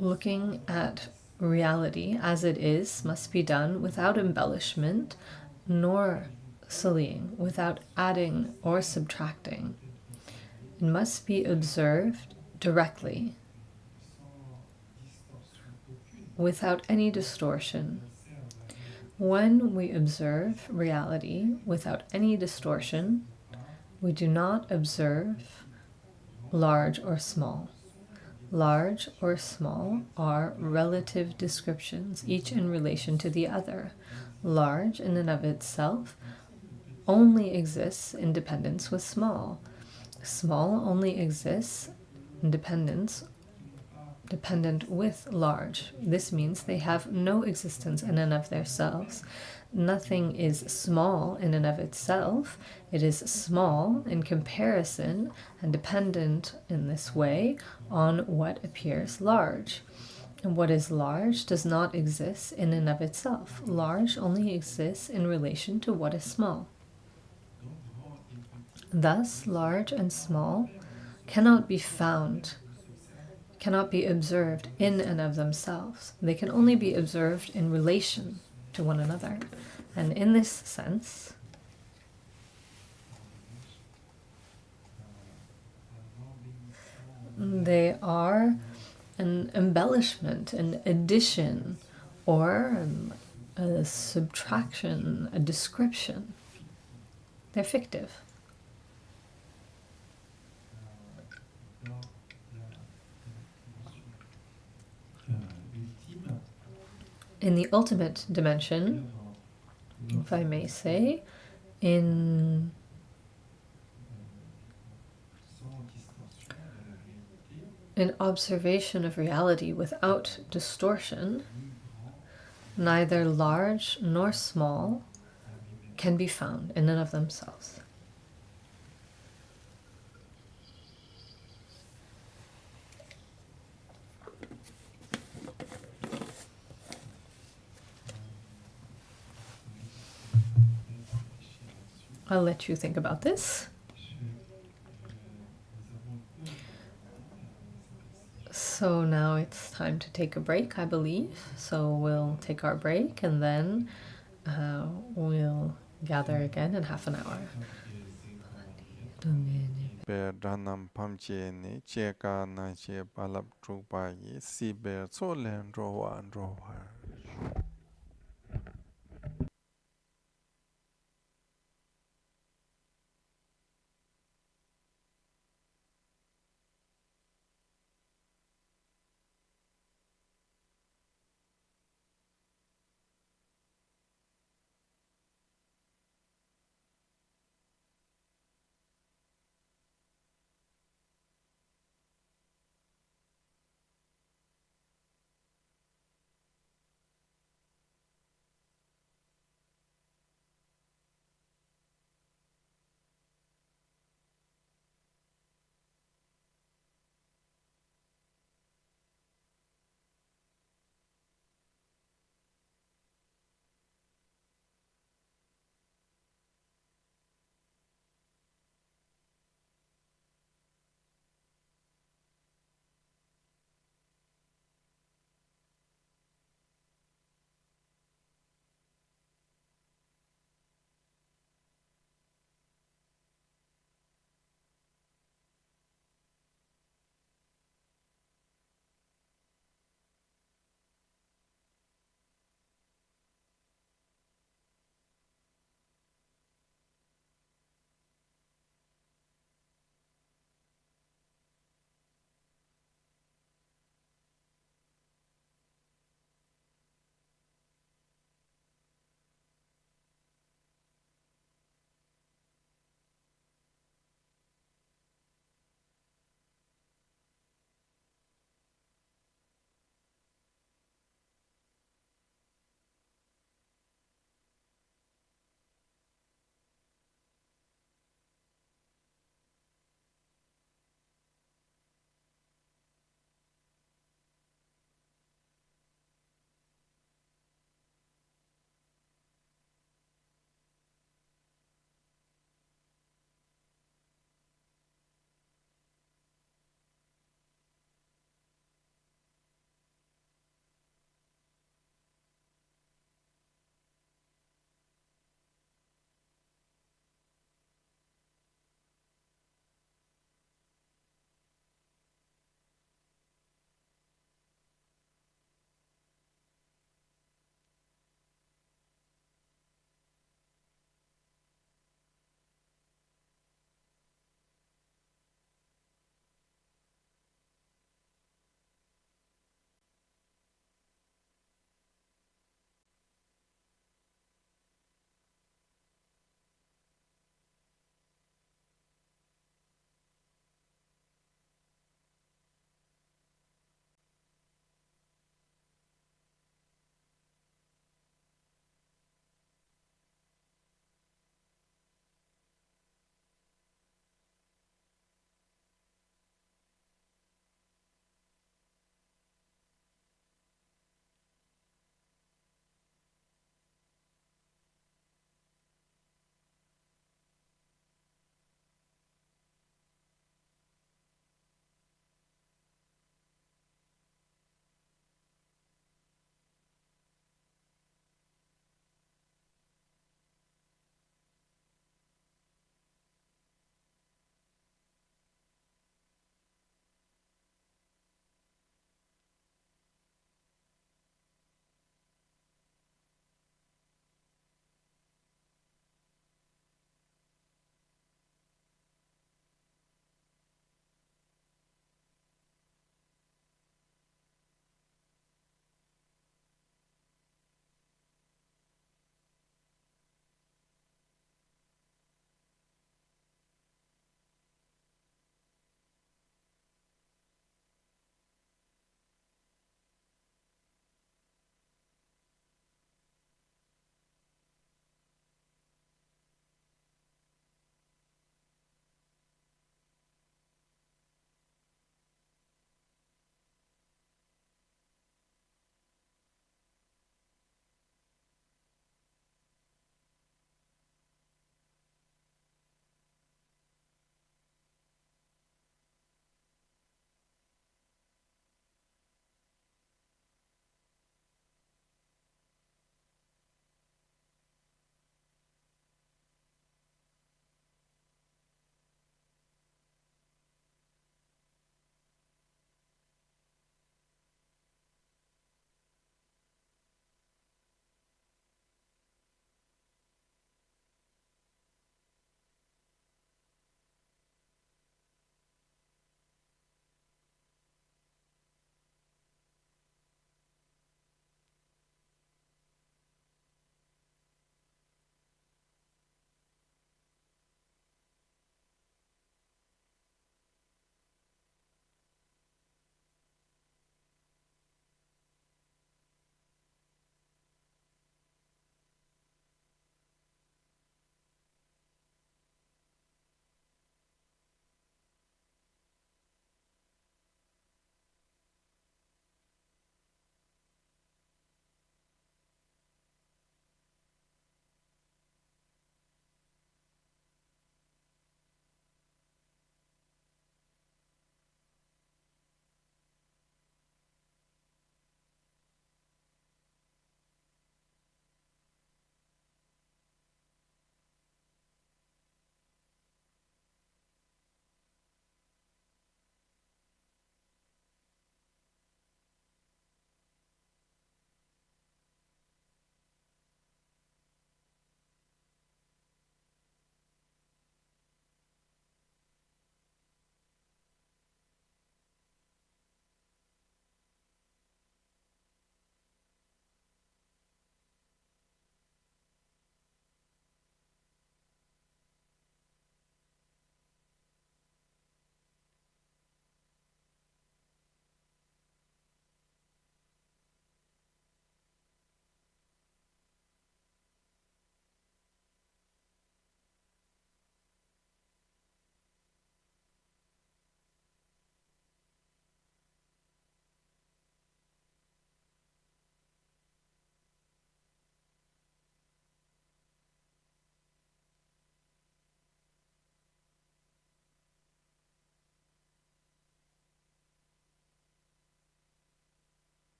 Looking at reality as it is must be done without embellishment nor sullying, without adding or subtracting. It must be observed directly, without any distortion. When we observe reality without any distortion, we do not observe large or small. Large or small are relative descriptions, each in relation to the other. Large, in and of itself, only exists in dependence with small. Small only exists in dependent with large. This means they have no existence in and of themselves. Nothing is small in and of itself. It is small in comparison and dependent in this way on what appears large. And what is large does not exist in and of itself. Large only exists in relation to what is small. Thus, large and small cannot be found, cannot be observed in and of themselves. They can only be observed in relation to one another. And in this sense, they are an embellishment, an addition, or a subtraction, a description. They're fictive. In the ultimate dimension, if I may say, in observation of reality without distortion, neither large nor small can be found in and of themselves. I'll let you think about this. So now it's time to take a break, I believe. So we'll take our break and then we'll gather again in half an hour.
Be ranam pamche ni cheka na che balap trupa yi si be so len rowa.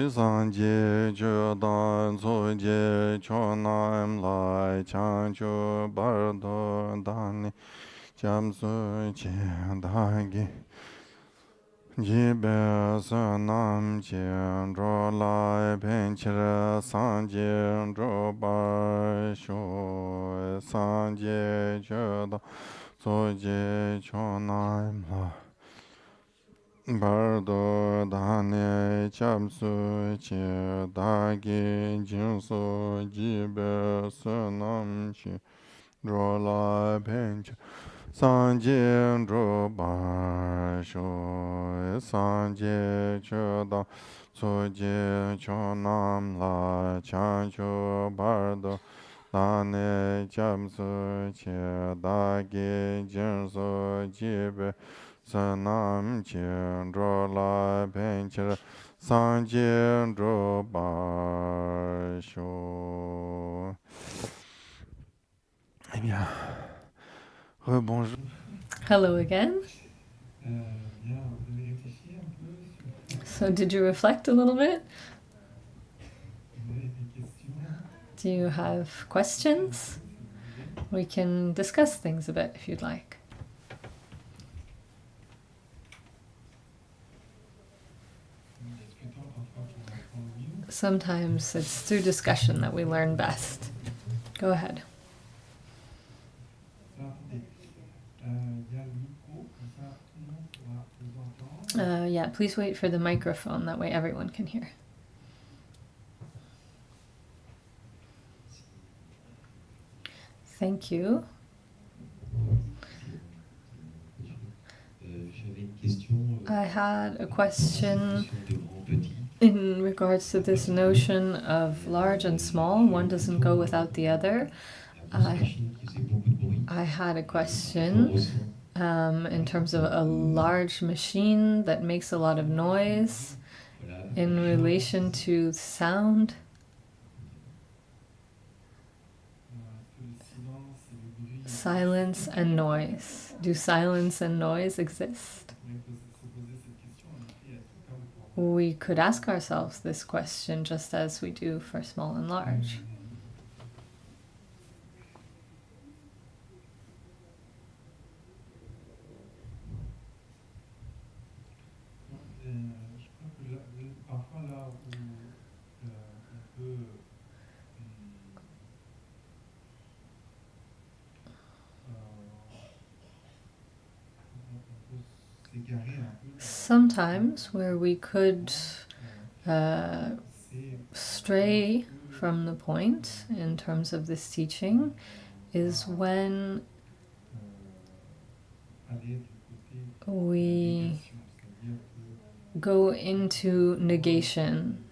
Sanje Jodan Soje Chonam Lai Chancho Bardo Dani Jamsu Chendagi Jibe Sanam Chendro Lai Penchira Sanje Droba Sho Sanje Jodan Soje Chonam Lai Bardo Dane Chapsu Che Dagi Jinsu Jibe Sunam Chi Drola Pench Sanje Droba Sho Sanje Choda Soje Chonam La Chancho Bardo Dane Chapsu Che Dagi Jinsu Jibe Sanam Chendro La Penchir Sanjendro Basho. Eh bien, rebonjour.
Hello again. So did you reflect a little bit? Do you have questions? We can discuss things a bit if you'd like. Sometimes it's through discussion that we learn best. Go ahead. Yeah, please wait for the microphone, that way everyone can hear. Thank you. I had a question in regards to this notion of large and small. One doesn't go without the other. I had a question in terms of a large machine that makes a lot of noise in relation to sound. Silence and noise. Do silence and noise exist? We could ask ourselves this question just as we do for small and large. Sometimes where we could stray from the point in terms of this teaching is when we go into negation.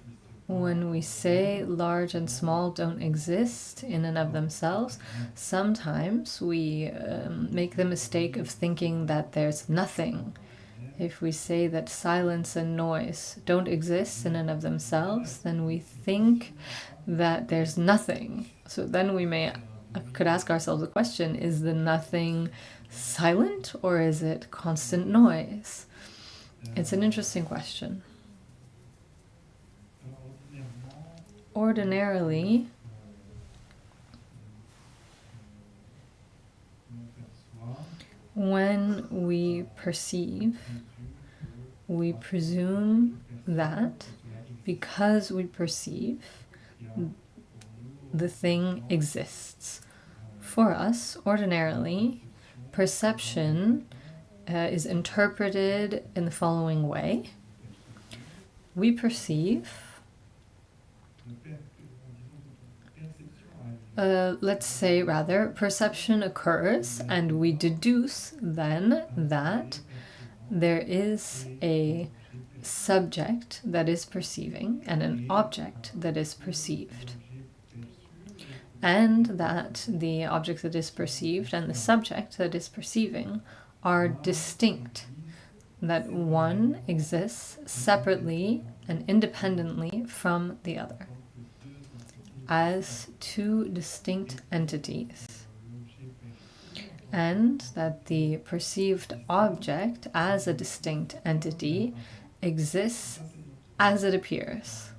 When we say large and small don't exist in and of themselves, sometimes we make the mistake of thinking that there's nothing. If we say that silence and noise don't exist in and of themselves, then we think that there's nothing. So then we could ask ourselves the question, is the nothing silent or is it constant noise? It's an interesting question. Ordinarily, when we perceive, we presume that because we perceive, the thing exists. For us, ordinarily, perception is interpreted in the following way. We perceive, let's say rather, perception occurs and we deduce then that there is a subject that is perceiving and an object that is perceived. And that the object that is perceived and the subject that is perceiving are distinct. That one exists separately and independently from the other, as two distinct entities. and that the perceived object as a distinct entity exists as it appears.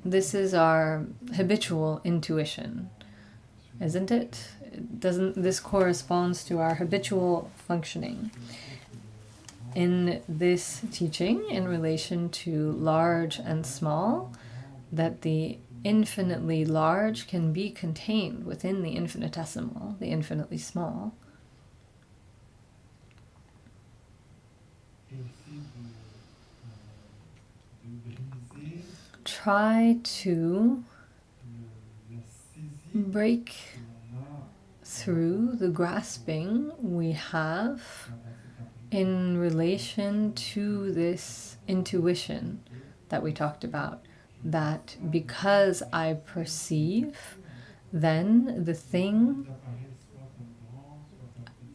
This is our habitual intuition, isn't it? Doesn't this corresponds to our habitual functioning? In this teaching, in relation to large and small, that the infinitely large can be contained within the infinitesimal, the infinitely small. Try to break through the grasping we have in relation to this intuition that we talked about, that because I perceive, then the thing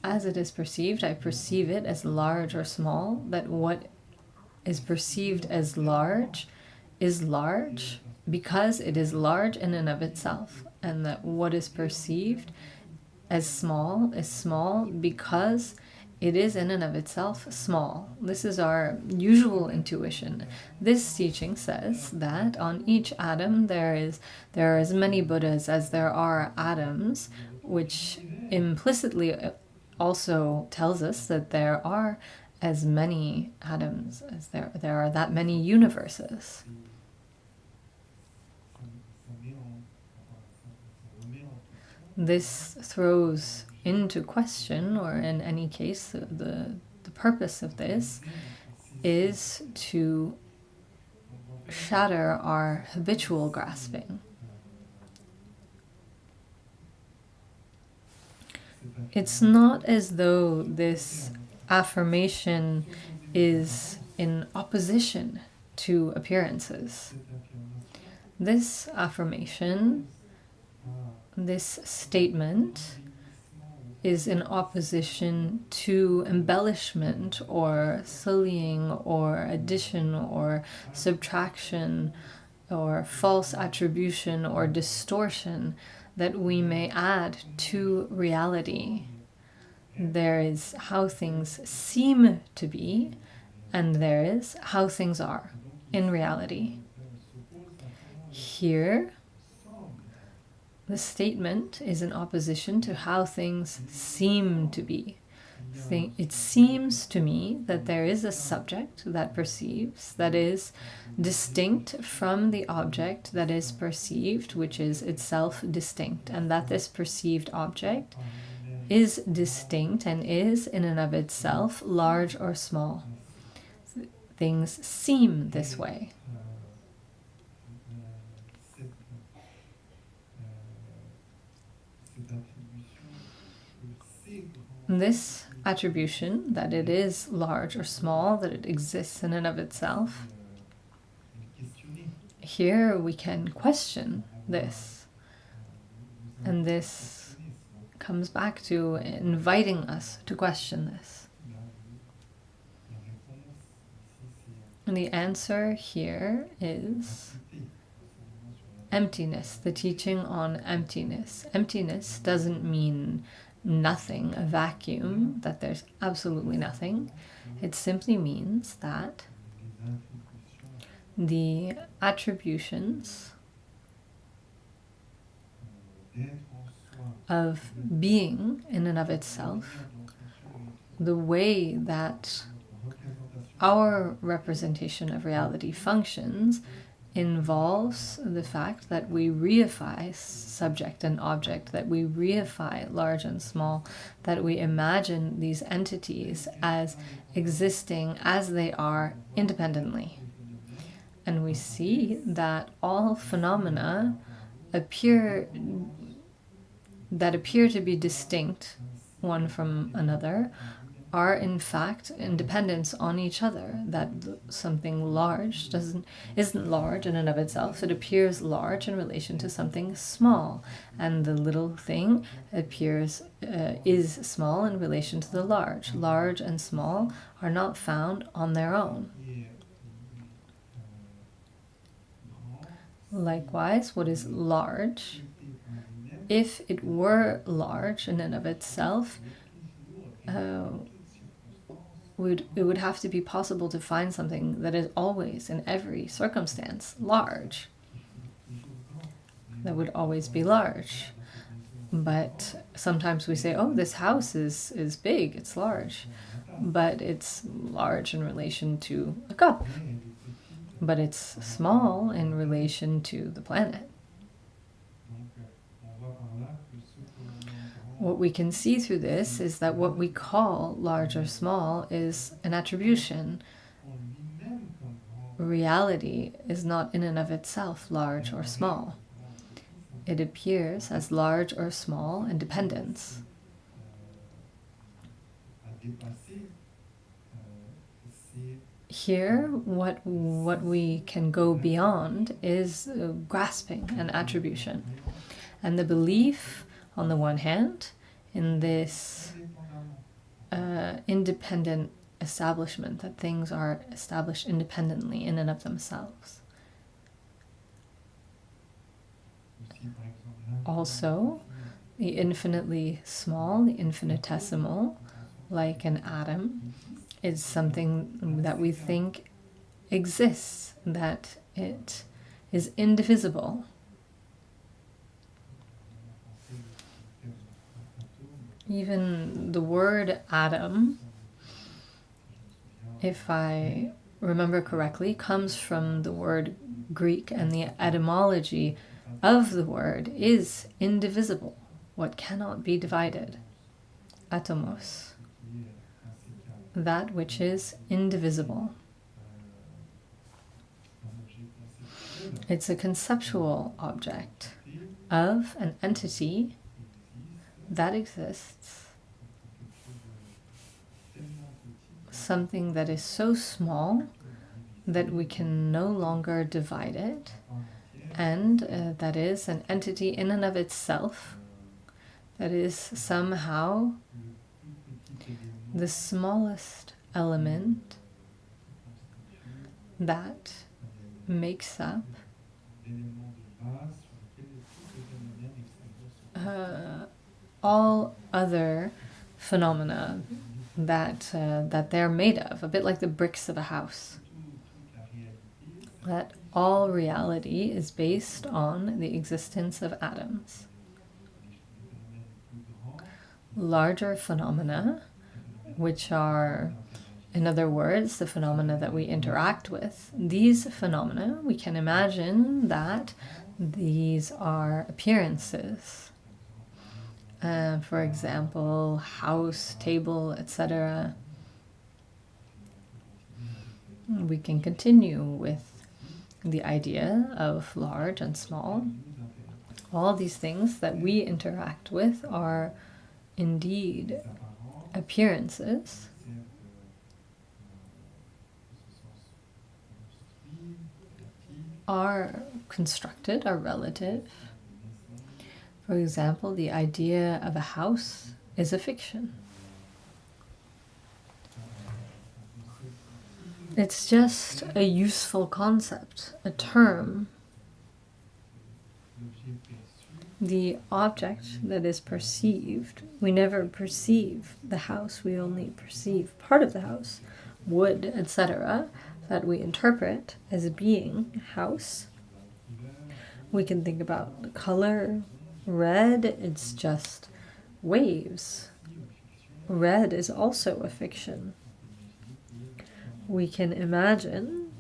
as it is perceived, I perceive it as large or small, that what is perceived as large is large because it is large in and of itself, and that what is perceived as small is small because it is in and of itself small. This is our usual intuition. This teaching says that on each atom there are as many Buddhas as there are atoms, which implicitly also tells us that there are as many atoms as there are that many universes. This throws into question, or in any case, the purpose of this is to shatter our habitual grasping. It's not as though this affirmation is in opposition to appearances. This affirmation, this statement, is in opposition to embellishment or sullying or addition or subtraction or false attribution or distortion that we may add to reality. There is how things seem to be, and there is how things are in reality. Here, the statement is in opposition to how things seem to be. It seems to me that there is a subject that perceives, that is distinct from the object that is perceived, which is itself distinct, and that this perceived object is distinct and is in and of itself large or small. Things seem this way. This attribution, that it is large or small, that it exists in and of itself, here we can question this. And this comes back to inviting us to question this. And the answer here is emptiness, the teaching on emptiness. Emptiness doesn't mean nothing, a vacuum, that there's absolutely nothing. It simply means that the attributions of being in and of itself, the way that our representation of reality functions, involves the fact that we reify subject and object, that we reify large and small, that we imagine these entities as existing as they are independently. And we see that all phenomena appear to be distinct one from another are in fact independent on each other, that something large isn't large in and of itself. It appears large in relation to something small, and the little thing is small in relation to the large. Large and small are not found on their own. Likewise, what is large if it were large in and of itself, it would have to be possible to find something that is always, in every circumstance, large. That would always be large. But sometimes we say, oh, this house is big, it's large. But it's large in relation to a cup. But it's small in relation to the planet. What we can see through this is that what we call large or small is an attribution. Reality is not in and of itself large or small. It appears as large or small in dependence. Here, what we can go beyond is grasping an attribution. And the belief, on the one hand, in this independent establishment, that things are established independently in and of themselves. Also, the infinitely small, the infinitesimal, like an atom, is something that we think exists, that it is indivisible. Even the word atom, if I remember correctly, comes from the word Greek, and the etymology of the word is indivisible, what cannot be divided. Atomos, that which is indivisible. It's a conceptual object of an entity that exists, something that is so small that we can no longer divide it, and that is an entity in and of itself, that is somehow the smallest element that makes up all other phenomena that they're made of, a bit like the bricks of a house. That all reality is based on the existence of atoms. Larger phenomena, which are, in other words, the phenomena that we interact with, these phenomena, we can imagine that these are appearances. For example, house, table, etc. We can continue with the idea of large and small. All these things that we interact with are indeed appearances. Are constructed, are relative. For example, the idea of a house is a fiction. It's just a useful concept, a term. The object that is perceived, we never perceive the house, we only perceive part of the house, wood, etc., that we interpret as being house. We can think about the color. Red, it's just waves. Red is also a fiction. We can imagine,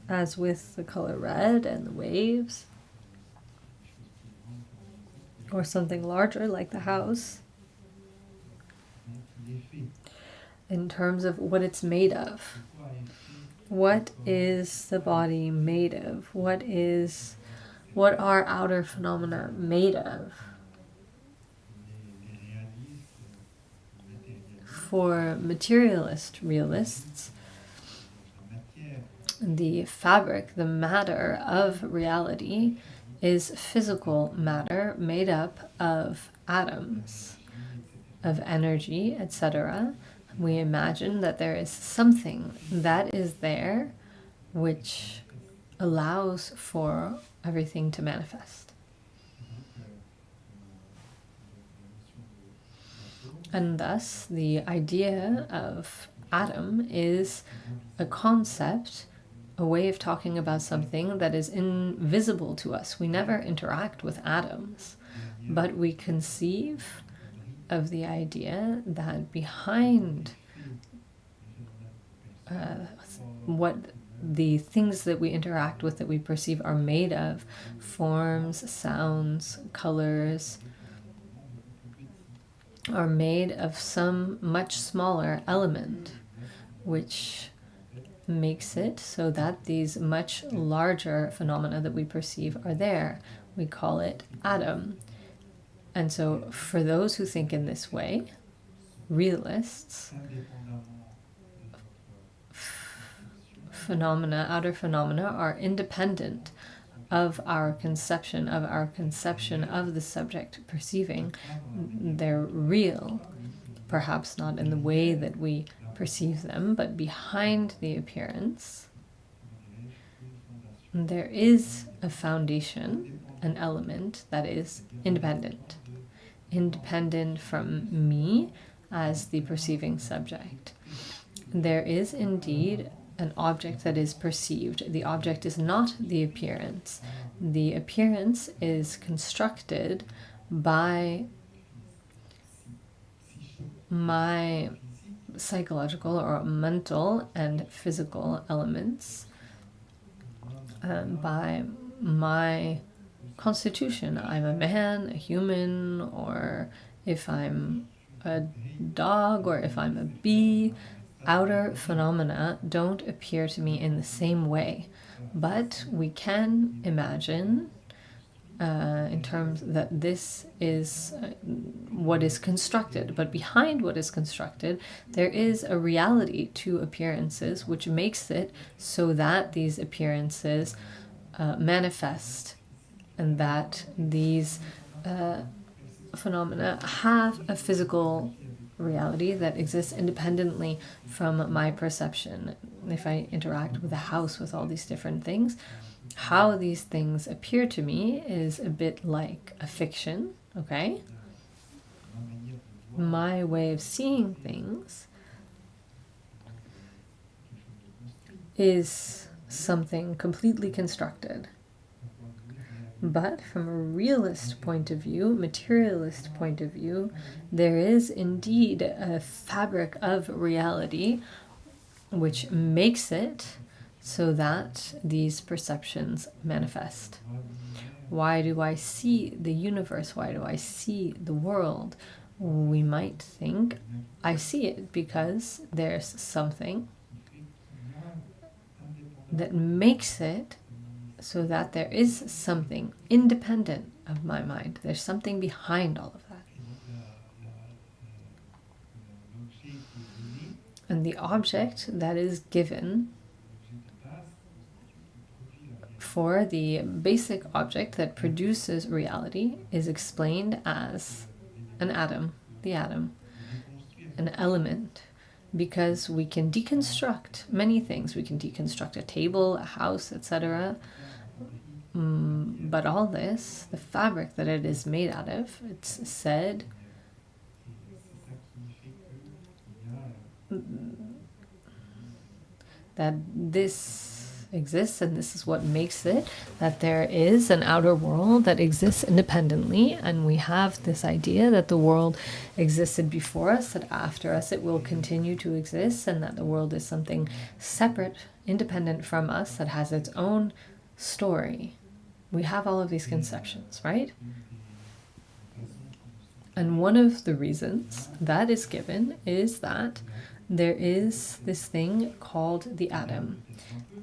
as with the color red and the waves, or something larger like the house, in terms of what it's made of. What is the body made of? What are outer phenomena made of? For materialist realists, the fabric, the matter of reality is physical matter made up of atoms, of energy, etc. We imagine that there is something that is there which allows for everything to manifest. And thus, the idea of atom is a concept, a way of talking about something that is invisible to us. We never interact with atoms, but we conceive of the idea that behind what the things that we interact with, that we perceive, are made of, forms, sounds, colors, are made of some much smaller element, which makes it so that these much larger phenomena that we perceive are there. We call it atom. And so for those who think in this way, realists, phenomena, outer phenomena, are independent of our conception of the subject perceiving. They're real, perhaps not in the way that we perceive them, but behind the appearance there is a foundation, an element that is independent from me as the perceiving subject. There is indeed an object that is perceived. The object is not the appearance. The appearance is constructed by my psychological or mental and physical elements, by my constitution. I'm a man, a human, or if I'm a dog, or if I'm a bee. Outer phenomena don't appear to me in the same way, but we can imagine in terms that this is what is constructed, but behind what is constructed there is a reality to appearances which makes it so that these appearances manifest, and that these phenomena have a physical reality that exists independently from my perception. If I interact with a house with all these different things, how these things appear to me is a bit like a fiction, okay? My way of seeing things is something completely constructed. But from a realist point of view, materialist point of view, there is indeed a fabric of reality which makes it so that these perceptions manifest. Why do I see the universe? Why do I see the world? We might think, I see it because there's something that makes it so that there is something independent of my mind. There's something behind all of that. And the object that is given for the basic object that produces reality is explained as an atom, the atom, an element, because we can deconstruct many things. We can deconstruct a table, a house, etc. But all this, the fabric that it is made out of, it's said that this exists, and this is what makes it, that there is an outer world that exists independently, and we have this idea that the world existed before us, that after us it will continue to exist, and that the world is something separate, independent from us, that has its own story. We have all of these conceptions, right? And one of the reasons that is given is that there is this thing called the atom.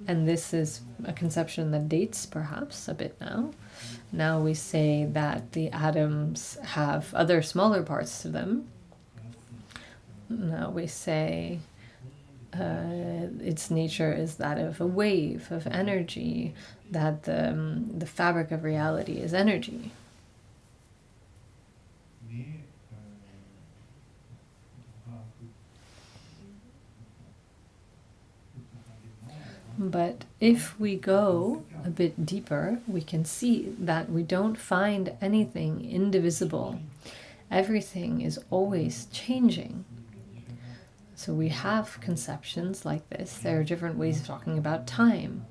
And this is a conception that dates perhaps a bit now. Now we say that the atoms have other smaller parts to them. Now we say its nature is that of a wave of energy, that the fabric of reality is energy. But if we go a bit deeper, we can see that we don't find anything indivisible. Everything is always changing. So we have conceptions like this. There are different ways of talking about time.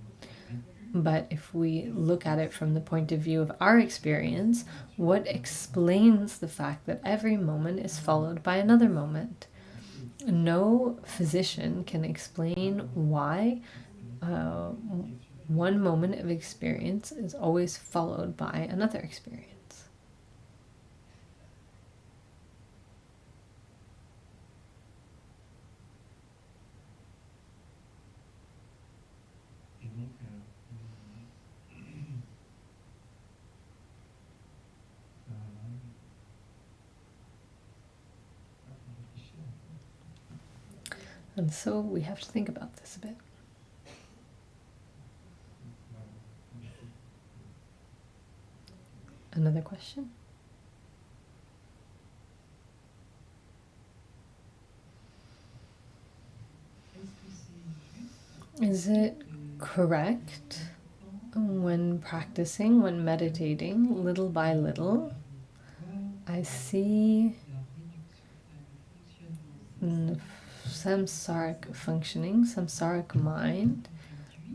But if we look at it from the point of view of our experience, what explains the fact that every moment is followed by another moment? No physician can explain why one moment of experience is always followed by another experience. And so we have to think about this a bit. Another question? Is it correct when practicing, when meditating, little by little, I see samsaric functioning, samsaric mind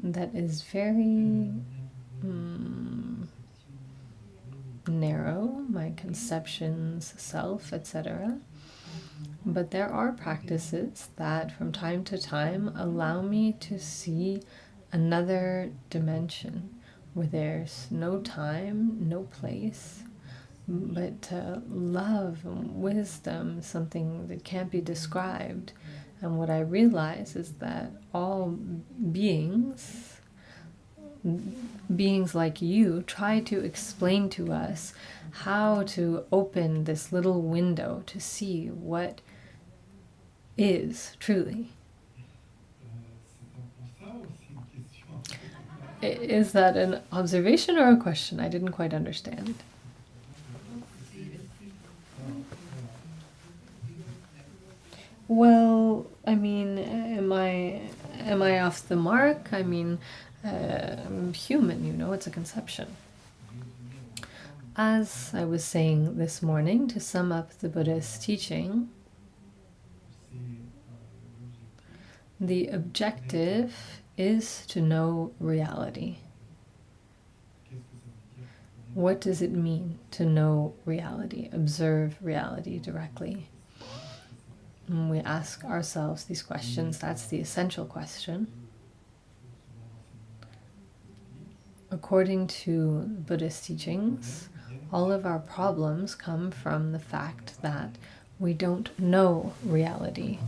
that is very narrow, my conceptions, self, etc. But there are practices that from time to time allow me to see another dimension where there's no time, no place, but love and wisdom, something that can't be described. And what I realize is that all beings like you, try to explain to us how to open this little window to see what is truly. Is that an observation or a question? I didn't quite understand. Well, I mean, am I off the mark? I mean, I'm human, you know, it's a conception. As I was saying this morning, to sum up the Buddha's teaching, the objective is to know reality. What does it mean to know reality, observe reality directly? When we ask ourselves these questions, that's the essential question. According to Buddhist teachings, all of our problems come from the fact that we don't know reality.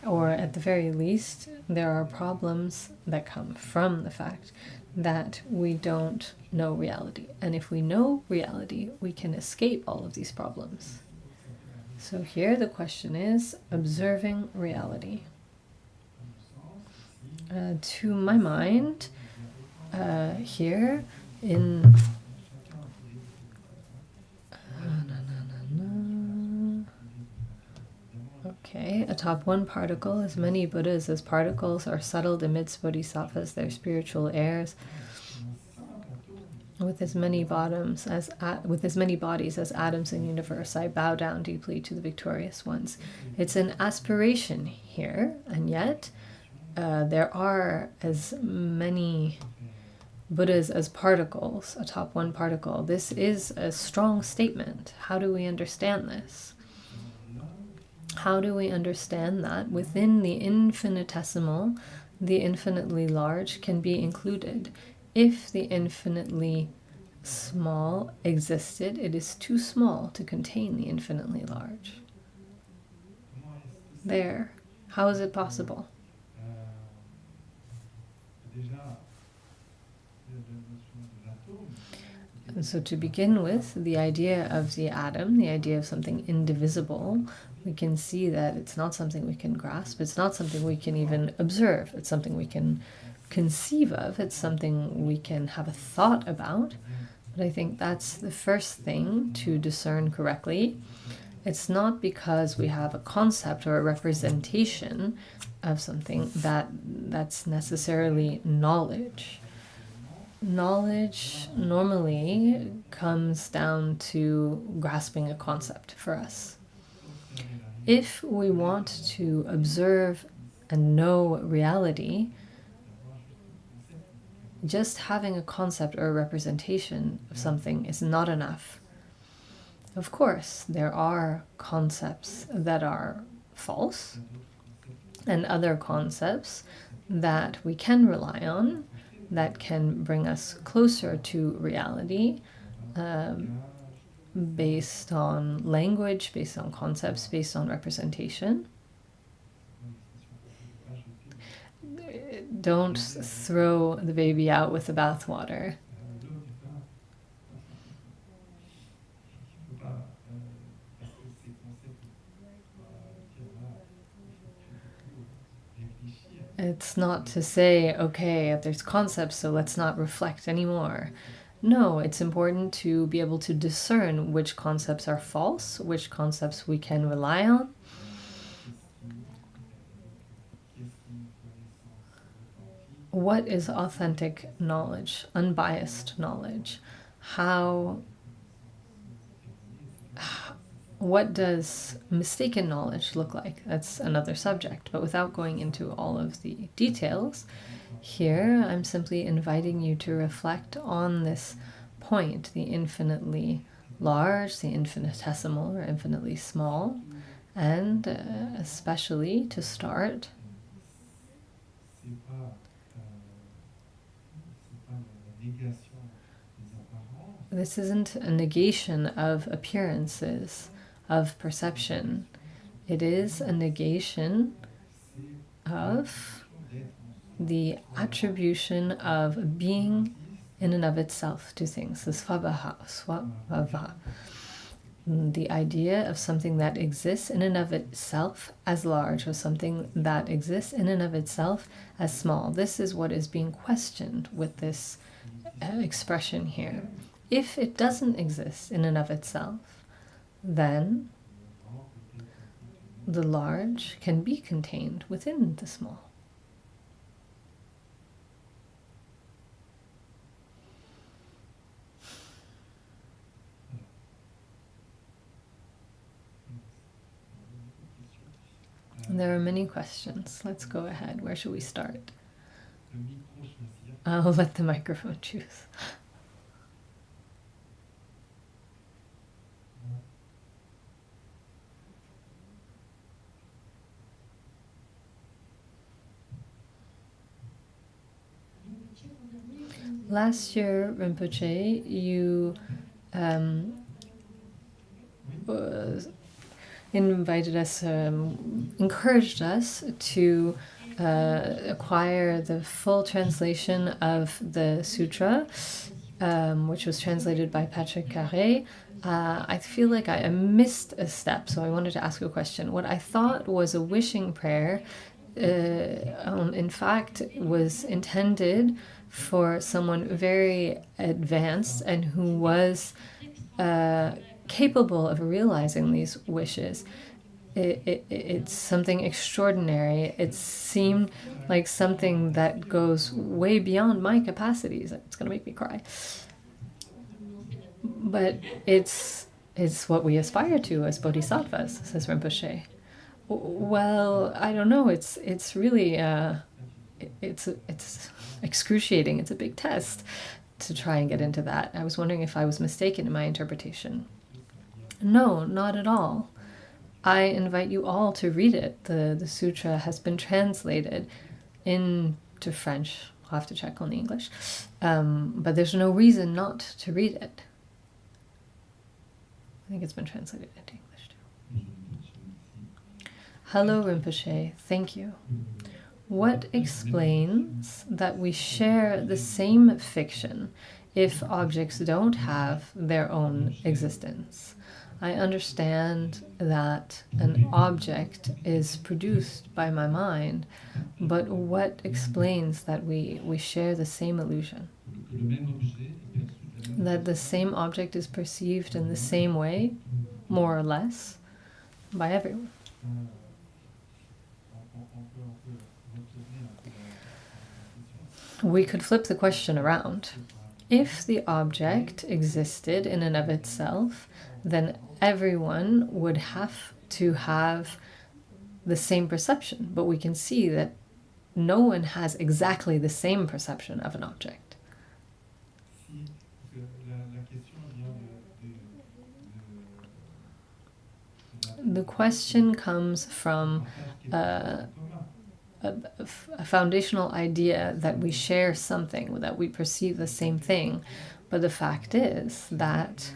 Or at the very least, there are problems that come from the fact that we don't know reality. And if we know reality, we can escape all of these problems. So here the question is observing reality. To my mind, here in atop one particle, as many Buddhas as particles are settled amidst bodhisattvas, their spiritual heirs, with as many bodies as atoms in the universe, I bow down deeply to the victorious ones. It's an aspiration here, and yet there are as many Buddhas as particles atop one particle. This is a strong statement. How do we understand this? How do we understand that within the infinitesimal, the infinitely large can be included? If the infinitely small existed, it is too small to contain the infinitely large. There. How is it possible? And so to begin with, the idea of the atom, the idea of something indivisible, we can see that it's not something we can grasp. It's not something we can even observe. It's something we can conceive of. It's something we can have a thought about. But I think that's the first thing to discern correctly. It's not because we have a concept or a representation of something that's necessarily knowledge. Knowledge normally comes down to grasping a concept for us. If we want to observe and know reality, just having a concept or a representation of something is not enough. Of course, there are concepts that are false and other concepts that we can rely on that can bring us closer to reality, based on language, based on concepts, based on representation. Don't throw the baby out with the bathwater. It's not to say, okay, there's concepts, so let's not reflect anymore. No, it's important to be able to discern which concepts are false, which concepts we can rely on. What is authentic knowledge, unbiased knowledge? What does mistaken knowledge look like? That's another subject, but without going into all of the details, here I'm simply inviting you to reflect on this point, the infinitely large, the infinitesimal or infinitely small, and especially to start, this isn't a negation of appearances, of perception. It is a negation of the attribution of being in and of itself to things, the svabhava, the idea of something that exists in and of itself as large, or something that exists in and of itself as small. This is what is being questioned with this expression here. If it doesn't exist in and of itself, then the large can be contained within the small. There are many questions. Let's go ahead. Where should we start? I'll let the microphone choose. Last year, Rinpoche, you invited us, encouraged us to acquire the full translation of the sutra, which was translated by Patrick Carré. I feel like I missed a step, so I wanted to ask you a question. What I thought was a wishing prayer, in fact, was intended for someone very advanced and who was capable of realizing these wishes. It's something extraordinary. It seemed like something that goes way beyond my capacities. It's going to make me cry. But it's what we aspire to as bodhisattvas, says Rinpoche. Well, I don't know. It's really it's excruciating. It's a big test to try and get into that. I was wondering if I was mistaken in my interpretation. No, not at all. I invite you all to read it. The sutra has been translated into French. I'll have to check on the English. But there's no reason not to read it. I think it's been translated into English too. Hello, Rinpoche. Thank you. What explains that we share the same fiction if objects don't have their own existence? I understand that an object is produced by my mind, but what explains that we share the same illusion? That the same object is perceived in the same way, more or less, by everyone. we could flip the question around. If the object existed in and of itself, then everyone would have to have the same perception. But we can see that no one has exactly the same perception of an object. The question comes from a foundational idea that we share something, that we perceive the same thing. But the fact is that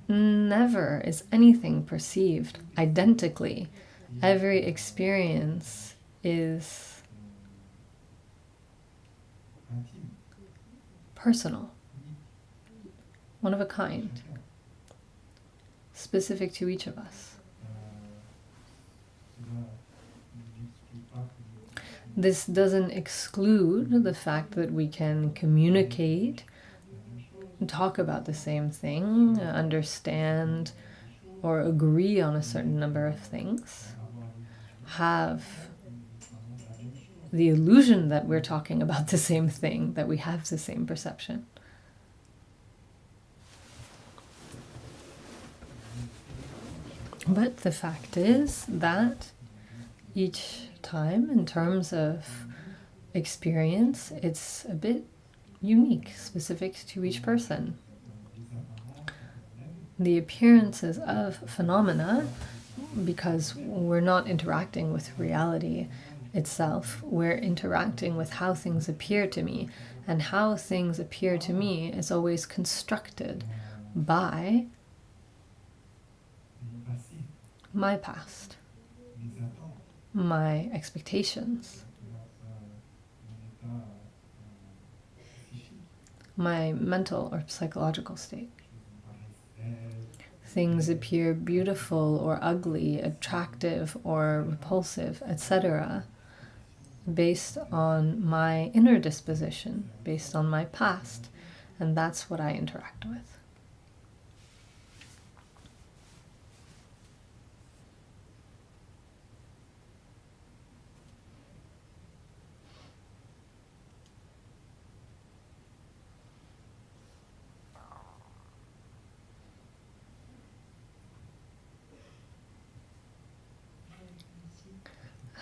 never is anything perceived identically. Every experience is personal, one of a kind, specific to each of us. This doesn't exclude the fact that we can communicate, talk about the same thing, understand or agree on a certain number of things, have the illusion that we're talking about the same thing, that we have the same perception. But the fact is that each time, in terms of experience, it's a bit unique, specific to each person. The appearances of phenomena, because we're not interacting with reality itself, we're interacting with how things appear to me, and how things appear to me is always constructed by my past, my expectations, my mental or psychological state. Things appear beautiful or ugly, attractive or repulsive, etc., based on my inner disposition, based on my past, and that's what I interact with.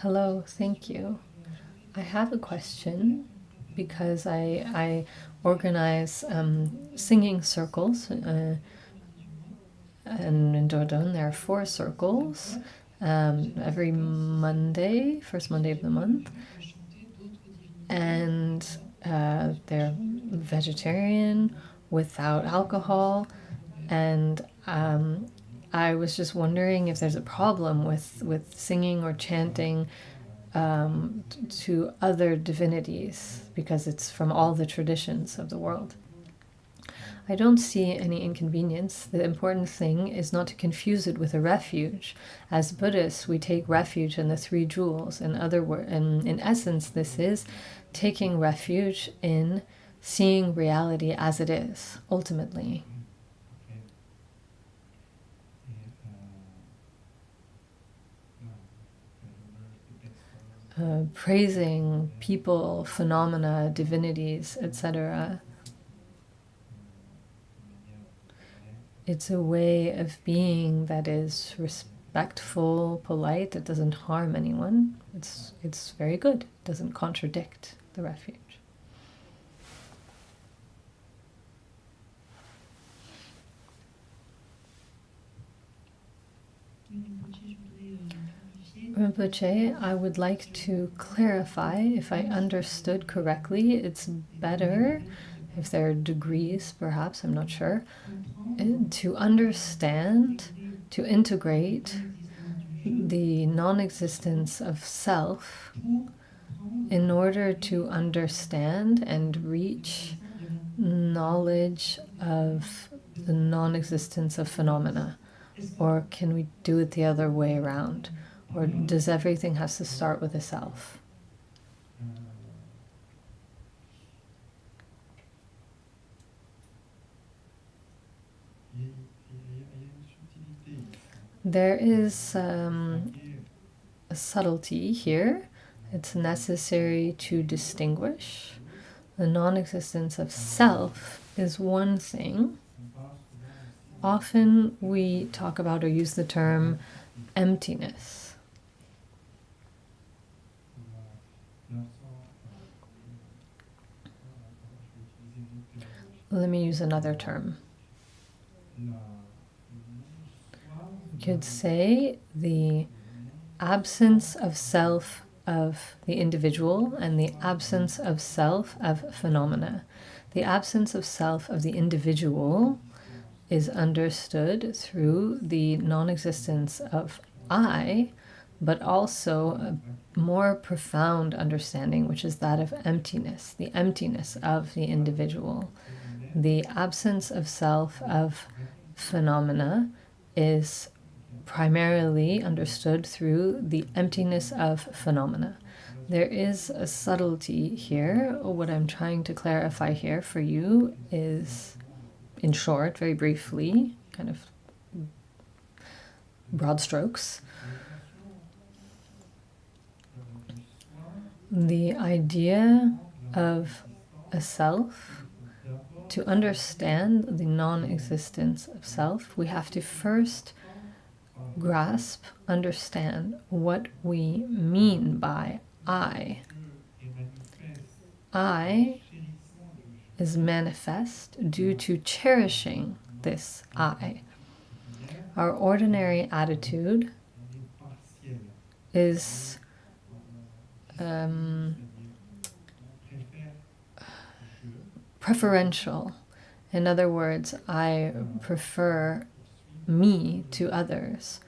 Hello, thank you. I have a question because I organize singing circles, and in Dordogne there are 4 circles every Monday, first Monday of the month, and they're vegetarian, without alcohol, and I was just wondering if there's a problem with singing or chanting to other divinities, because it's from all the traditions of the world. I don't see any inconvenience. The important thing is not to confuse it with a refuge. As Buddhists, we take refuge in the 3 jewels. In essence, this is taking refuge in seeing reality as it is, ultimately. Praising people, phenomena, divinities, etc. It's a way of being that is respectful, polite, it doesn't harm anyone. It's very good, it doesn't contradict the refuge. Rinpoche, I would like to clarify, if I understood correctly, it's better, if there are degrees perhaps, I'm not sure, to understand, to integrate the non-existence of self in order to understand and reach knowledge of the non-existence of phenomena. Or can we do it the other way around? Or does everything have to start with a self? There is a subtlety here. It's necessary to distinguish The non-existence of self is one thing. Often we talk about or use the term emptiness. Let me use another term. You could say the absence of self of the individual and the absence of self of phenomena. The absence of self of the individual is understood through the non-existence of I, but also a more profound understanding, which is that of emptiness, the emptiness of the individual. The absence of self of phenomena is primarily understood through the emptiness of phenomena. There is a subtlety here. What I'm trying to clarify here for you is, in short, very briefly, kind of broad strokes, the idea of a self. To understand the non-existence of self, we have to first grasp, understand what we mean by I. I is manifest due to cherishing this I. Our ordinary attitude is preferential. In other words, I prefer me to others.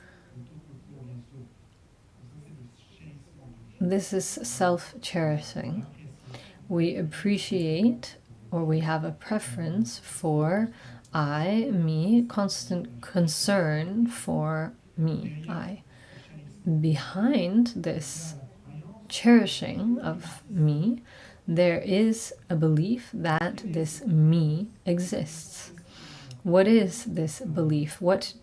This is self-cherishing. We appreciate or we have a preference for I, me, constant concern for me, I. Behind this cherishing of me, there is a belief that this me exists. What is this belief? What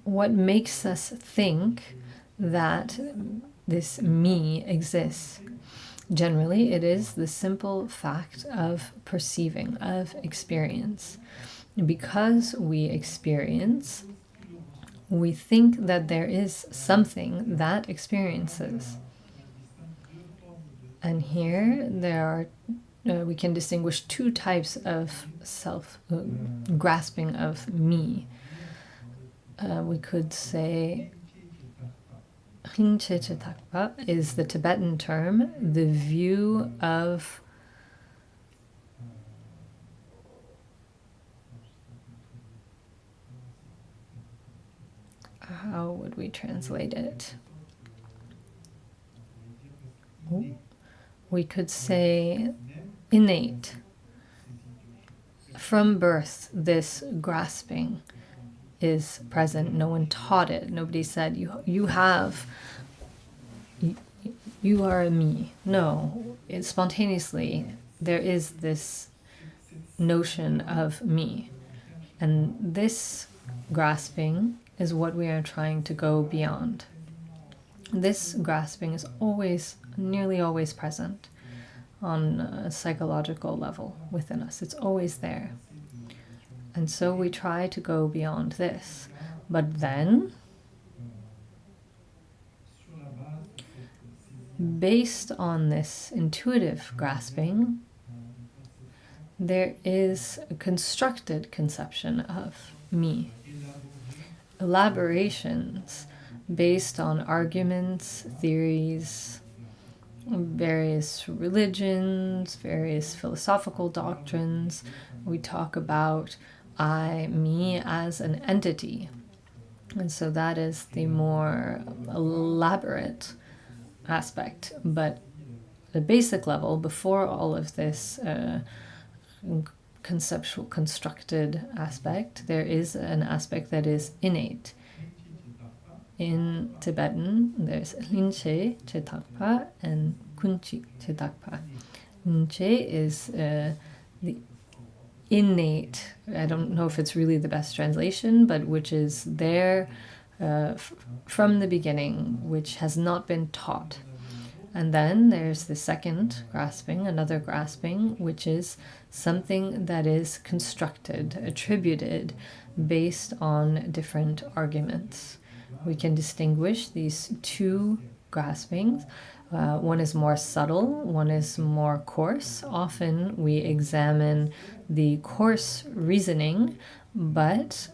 makes us think that this me exists? Generally, it is the simple fact of perceiving, of experience. Because we experience, we think that there is something that experiences. And here there are, we can distinguish two types of self grasping of me. We could say Rinpoche is the Tibetan term, the view of how would we translate it? We could say innate. From birth, this grasping is present. No one taught it. Nobody said, you are a me. No, spontaneously, there is this notion of me. And this grasping is what we are trying to go beyond. This grasping is nearly always present on a psychological level within us. It's always there. And so we try to go beyond this. But then, based on this intuitive grasping, there is a constructed conception of me. Elaborations based on arguments, theories, various religions, various philosophical doctrines. We talk about I, me, as an entity. And so that is the more elaborate aspect. But the basic level, before all of this conceptual, constructed aspect, there is an aspect that is innate. In Tibetan, there's Rinche Chetakpa and Kunchi Chetakpa. Rinche is the innate, I don't know if it's really the best translation, but which is there from the beginning, which has not been taught. And then there's the second grasping, another grasping, which is something that is constructed, attributed, based on different arguments. We can distinguish these two graspings. One is more subtle, one is more coarse. Often we examine the coarse reasoning, but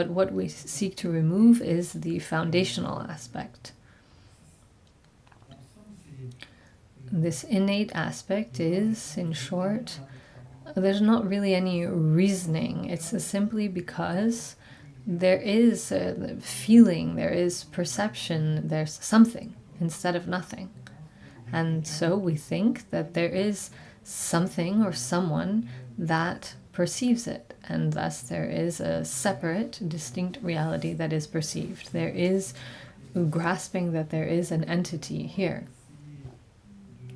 what we seek to remove is the foundational aspect. This innate aspect is, in short, there's not really any reasoning. It's simply because there is a feeling, there is perception, there's something instead of nothing. And so we think that there is something or someone that perceives it, and thus there is a separate, distinct reality that is perceived. There is grasping that there is an entity here.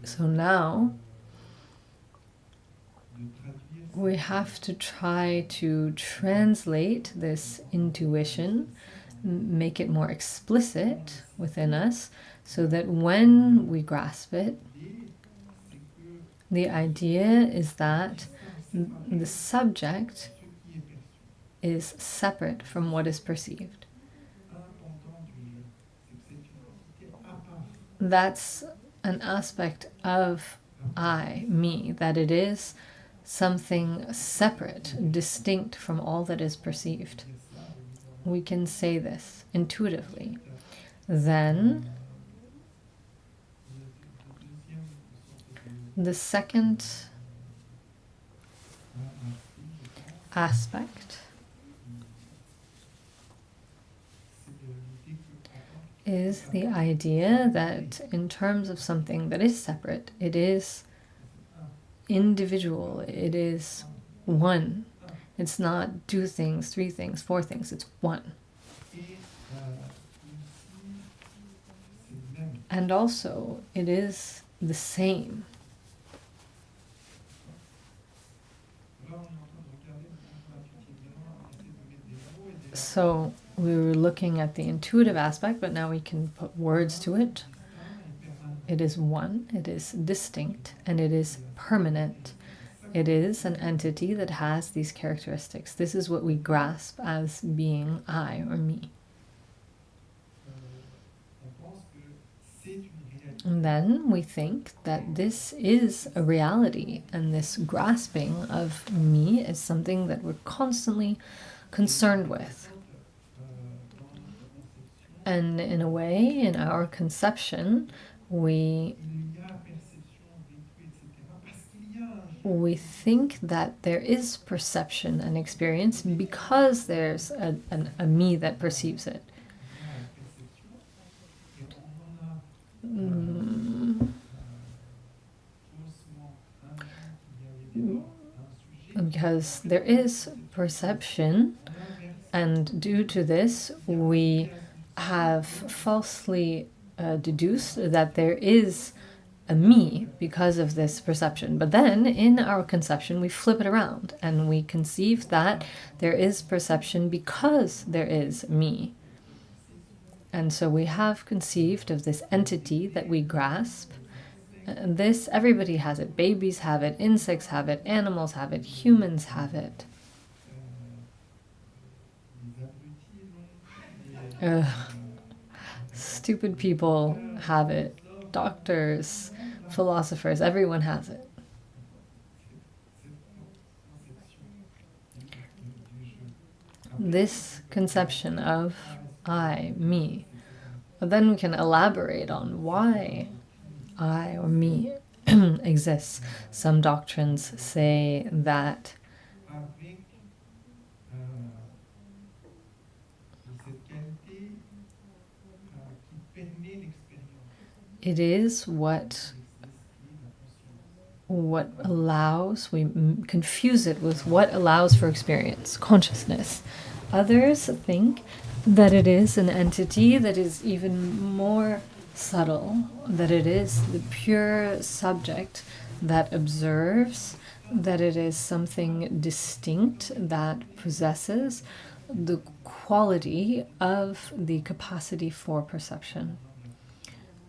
So now we have to try to translate this intuition, make it more explicit within us, so that when we grasp it, the idea is that the subject is separate from what is perceived. That's an aspect of I, me, that it is something separate, distinct from all that is perceived. We can say this intuitively. Then the second aspect is the idea that in terms of something that is separate, it is individual, it is one. It's not 2 things, 3 things, 4 things, it's one. And also, it is the same. So we were looking at the intuitive aspect, but now we can put words to it. It is one, it is distinct, and it is permanent. It is an entity that has these characteristics. This is what we grasp as being I or me. And then we think that this is a reality, and this grasping of me is something that we're constantly concerned with. And in a way, in our conception, we think that there is perception and experience because there's a me that perceives it. Because there is perception, and due to this, we have falsely deduced that there is a me because of this perception. But then in our conception we flip it around and we conceive that there is perception because there is me. And so we have conceived of this entity that we grasp. And this, everybody has it. Babies have it, insects have it, animals have it, humans have it. Stupid people have it. Doctors, philosophers, everyone has it. This conception of I, me. But then we can elaborate on why I or me exists. Some doctrines say that it is what allows, we confuse it with what allows for experience, consciousness. Others think that it is an entity that is even more subtle, that it is the pure subject that observes, that it is something distinct that possesses, the quality of the capacity for perception.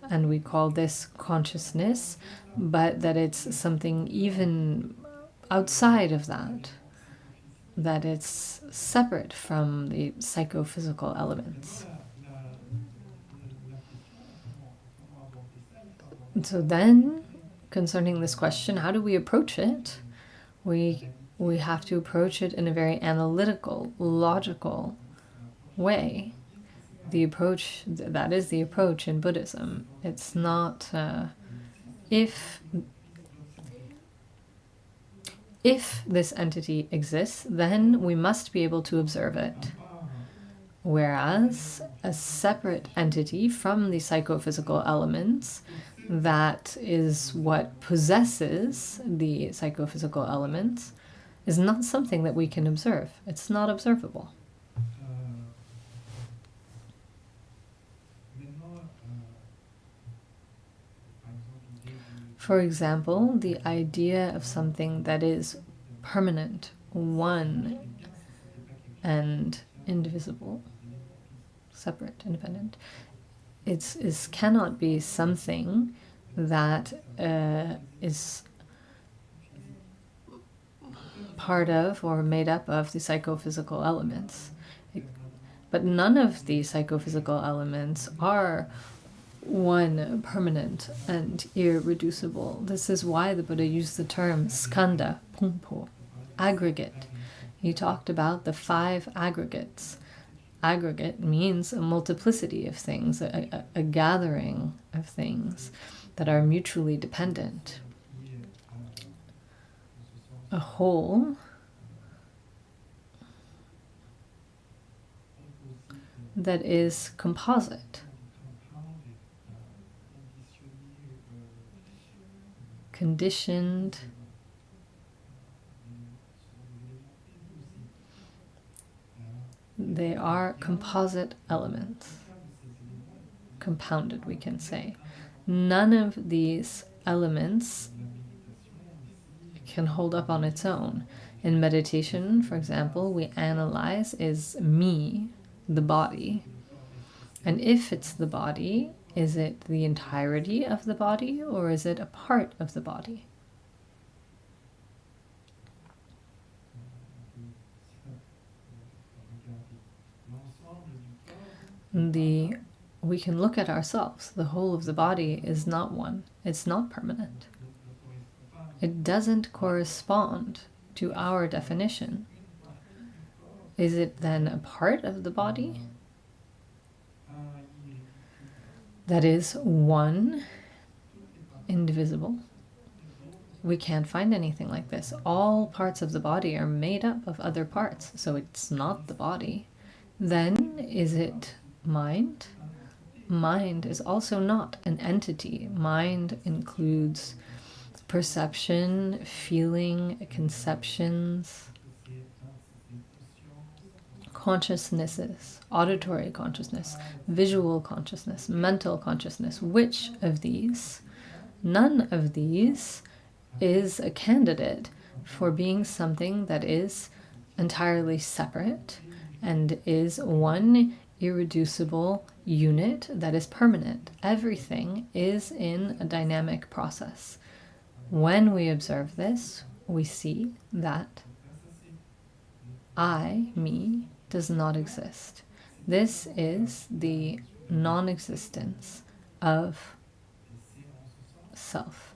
And we call this consciousness, but that it's something even outside of that, that it's separate from the psychophysical elements. And so then, concerning this question, how do we approach it? We have to approach it in a very analytical, logical way. The approach, that is the approach in Buddhism. It's not, if this entity exists, then we must be able to observe it. Whereas a separate entity from the psychophysical elements, that is what possesses the psychophysical elements, is not something that we can observe. It's not observable. For example, the idea of something that is permanent, one, and indivisible, separate, independent, it cannot be something that is part of or made up of the psychophysical elements. But none of the psychophysical elements are one, permanent and irreducible. This is why the Buddha used the term skanda, pumpo, aggregate. He talked about the 5 aggregates. Aggregate means a multiplicity of things, a gathering of things that are mutually dependent. A whole that is composite, conditioned, they are composite elements, compounded, we can say. None of these elements can hold up on its own. In meditation, for example, we analyze, is me the body? And if it's the body, is it the entirety of the body or is it a part of the body? We can look at ourselves. The whole of the body is not one. It's not permanent. It doesn't correspond to our definition. Is it then a part of the body? That is one, indivisible. We can't find anything like this. All parts of the body are made up of other parts, so it's not the body. Then is it mind? Mind is also not an entity. Mind includes perception, feeling, conceptions, consciousnesses, auditory consciousness, visual consciousness, mental consciousness. Which of these? None of these is a candidate for being something that is entirely separate and is one irreducible unit that is permanent. Everything is in a dynamic process. When we observe this, we see that I, me, does not exist. This is the non-existence of self,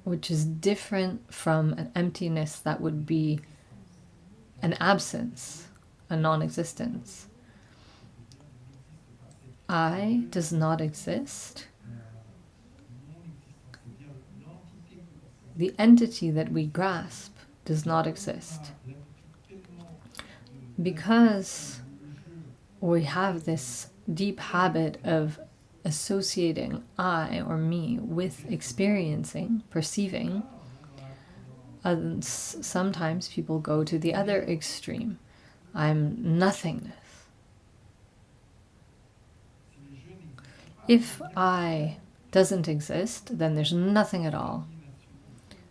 which is different from an emptiness that would be an absence, a non-existence. I does not exist. The entity that we grasp does not exist. Because we have this deep habit of associating I or me with experiencing, perceiving, sometimes people go to the other extreme. I'm nothingness. If I doesn't exist, then there's nothing at all.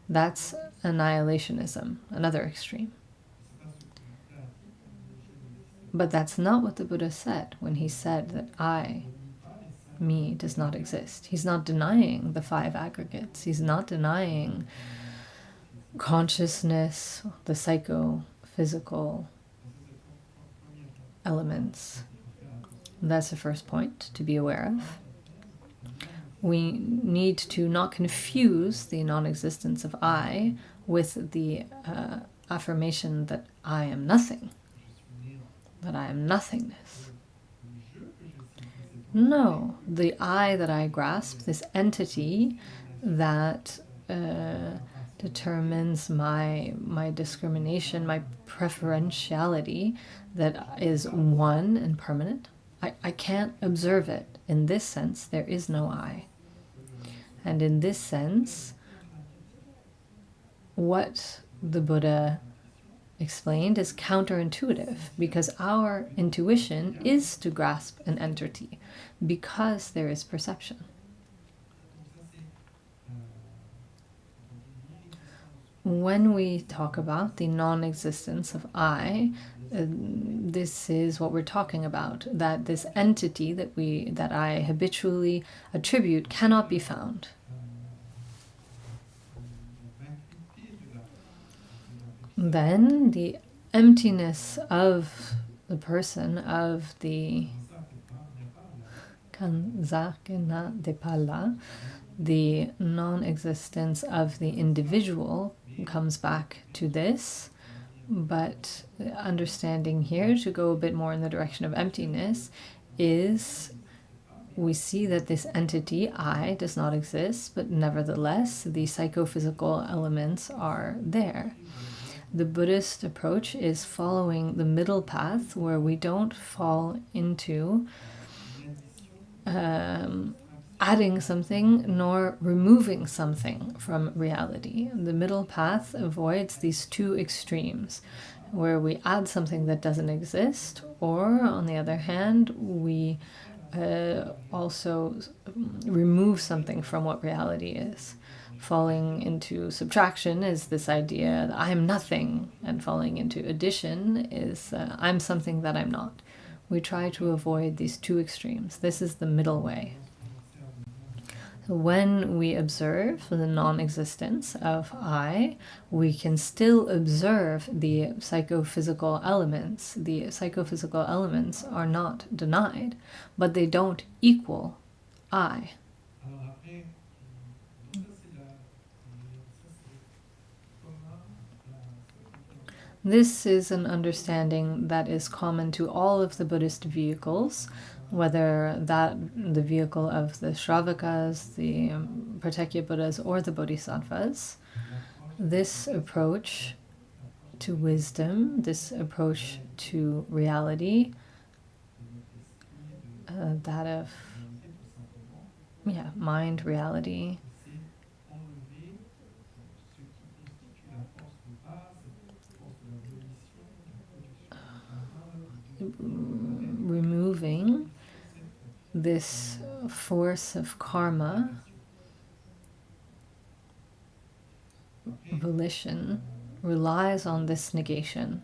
That's annihilationism, another extreme. But that's not what the Buddha said when he said that I, me, does not exist. He's not denying the five aggregates. He's not denying consciousness, the psychophysical elements. That's the first point to be aware of. We need to not confuse the non-existence of I with the affirmation that I am nothing, that I am nothingness. No, the I that I grasp, this entity that determines my discrimination, my preferentiality, that is one and permanent. I can't observe it. In this sense, there is no I. And in this sense, what the Buddha explained is counterintuitive, because our intuition is to grasp an entity because there is perception. When we talk about the non-existence of I, this is what we're talking about, that this entity that I habitually attribute cannot be found. Then the emptiness of the person, of the Kanzakena Depala, the non-existence of the individual, comes back to this. But understanding here, to go a bit more in the direction of emptiness, is we see that this entity, I, does not exist, but nevertheless the psychophysical elements are there. The Buddhist approach is following the middle path, where we don't fall into adding something nor removing something from reality. The middle path avoids these two extremes, where we add something that doesn't exist, or on the other hand, we also remove something from what reality is. Falling into subtraction is this idea that I'm nothing, and falling into addition is I'm something that I'm not. We try to avoid these two extremes. This is the middle way. When we observe the non-existence of I, we can still observe the psychophysical elements. The psychophysical elements are not denied, but they don't equal I. This is an understanding that is common to all of the Buddhist vehicles, whether that the vehicle of the Shravakas, the Pratyekya Buddhas, or the Bodhisattvas. This approach to wisdom, this approach to reality, that of mind, reality, removing this force of karma, volition, relies on this negation.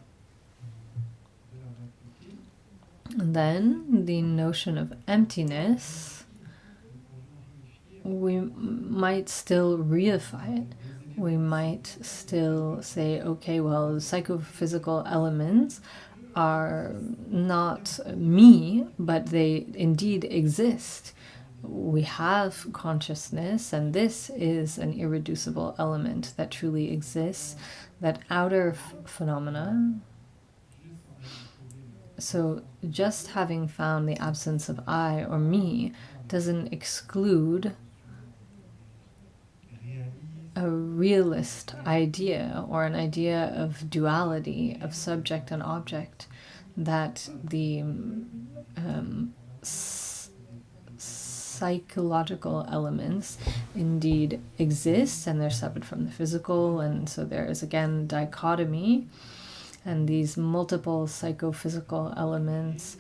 And then the notion of emptiness, we might still reify it. We might still say, okay, well, the psychophysical elements are not me, but they indeed exist. We have consciousness, and this is an irreducible element that truly exists, that outer phenomena. So just having found the absence of I or me doesn't exclude a realist idea, or an idea of duality of subject and object, that the psychological elements indeed exist, and they're separate from the physical, and so there is again dichotomy, and these multiple psychophysical elements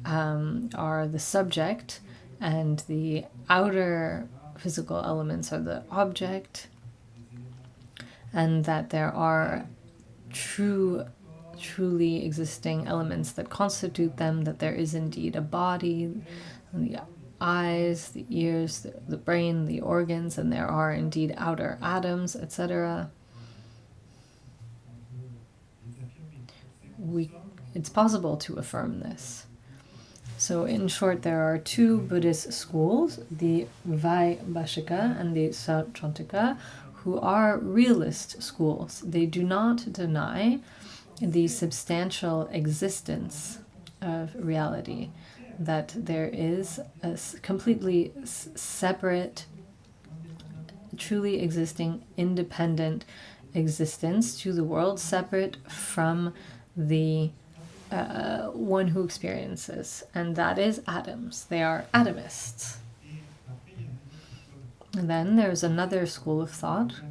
are the subject, and the outer physical elements are the object. and that there are truly existing elements that constitute them, that there is indeed a body, the eyes, the ears, the brain, the organs, and there are indeed outer atoms, etc. It's possible to affirm this. So in short, there are two Buddhist schools, the Vaibhashika and the Sautrantika, who are realist schools. They do not deny the substantial existence of reality, that there is a completely separate, truly existing, independent existence to the world, separate from the one who experiences, and that is atoms. They are atomists. And then there's another school of thought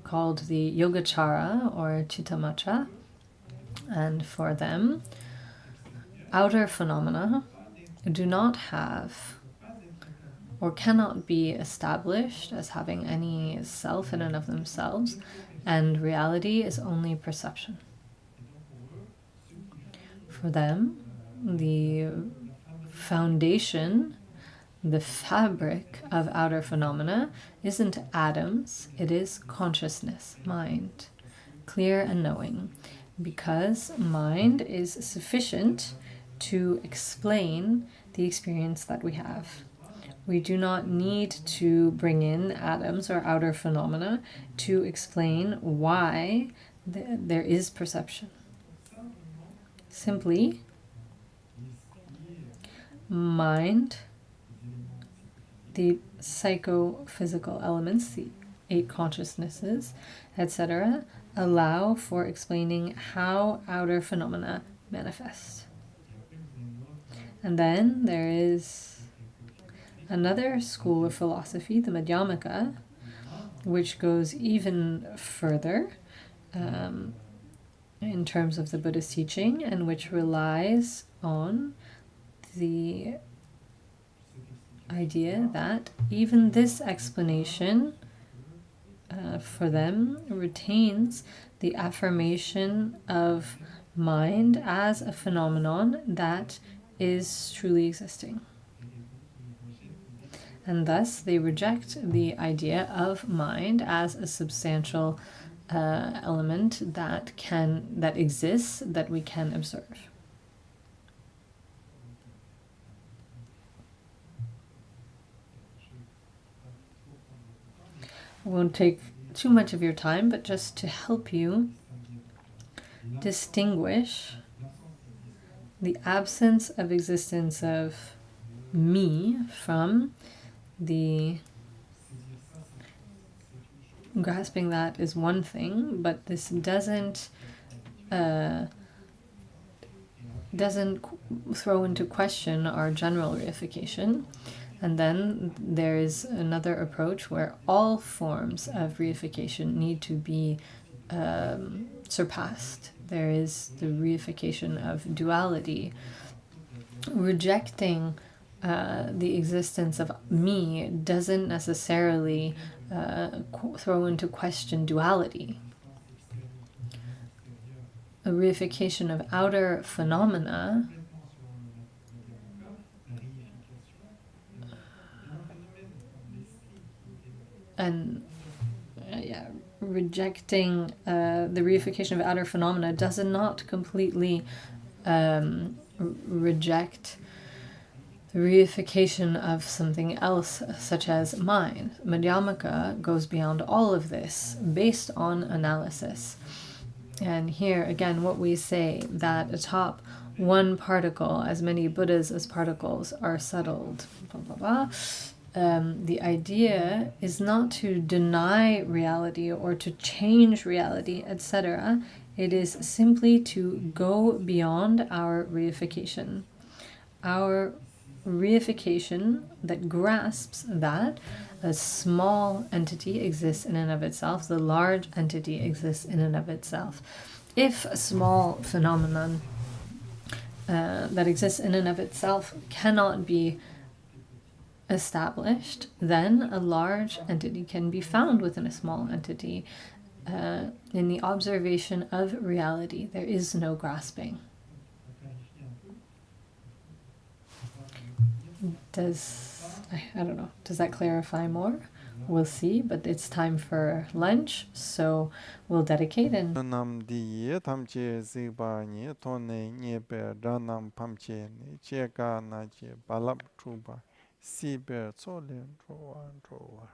called the Yogacara or Chittamatra, and for them, outer phenomena do not have or cannot be established as having any self in and of themselves, and reality is only perception. For them, the foundation, the fabric of outer phenomena isn't atoms, it is consciousness, mind, clear and knowing, because mind is sufficient to explain the experience that we have. We do not need to bring in atoms or outer phenomena to explain why there is perception. Simply, mind, the psychophysical elements, the 8 consciousnesses, etc., allow for explaining how outer phenomena manifest. And then there is another school of philosophy, the Madhyamaka, which goes even further in terms of the Buddhist teaching, and which relies on the idea that even this explanation for them retains the affirmation of mind as a phenomenon that is truly existing. And thus they reject the idea of mind as a substantial element that exists, that we can observe. I won't take too much of your time, but just to help you distinguish the absence of existence of me from the grasping that is one thing, but this doesn't throw into question our general reification. And then there is another approach where all forms of reification need to be surpassed. There is the reification of duality. Rejecting the existence of me doesn't necessarily throw into question duality. A reification of outer phenomena and rejecting the reification of outer phenomena does not completely reject the reification of something else, such as mind. Madhyamaka goes beyond all of this based on analysis. And here again, what we say, that atop one particle, as many Buddhas as particles are settled, blah, blah, blah. The idea is not to deny reality or to change reality, etc. It is simply to go beyond our reification. Our reification that grasps that a small entity exists in and of itself, the large entity exists in and of itself. If a small phenomenon that exists in and of itself cannot be established, then a large entity can be found within a small entity. in the observation of reality. There is no grasping. I don't know, does that clarify more? We'll see, but it's time for lunch, so we'll dedicate and
nam di tam che zigba ni tone nye be ranam pam che ni che ka na che balap truba si be so le tro wa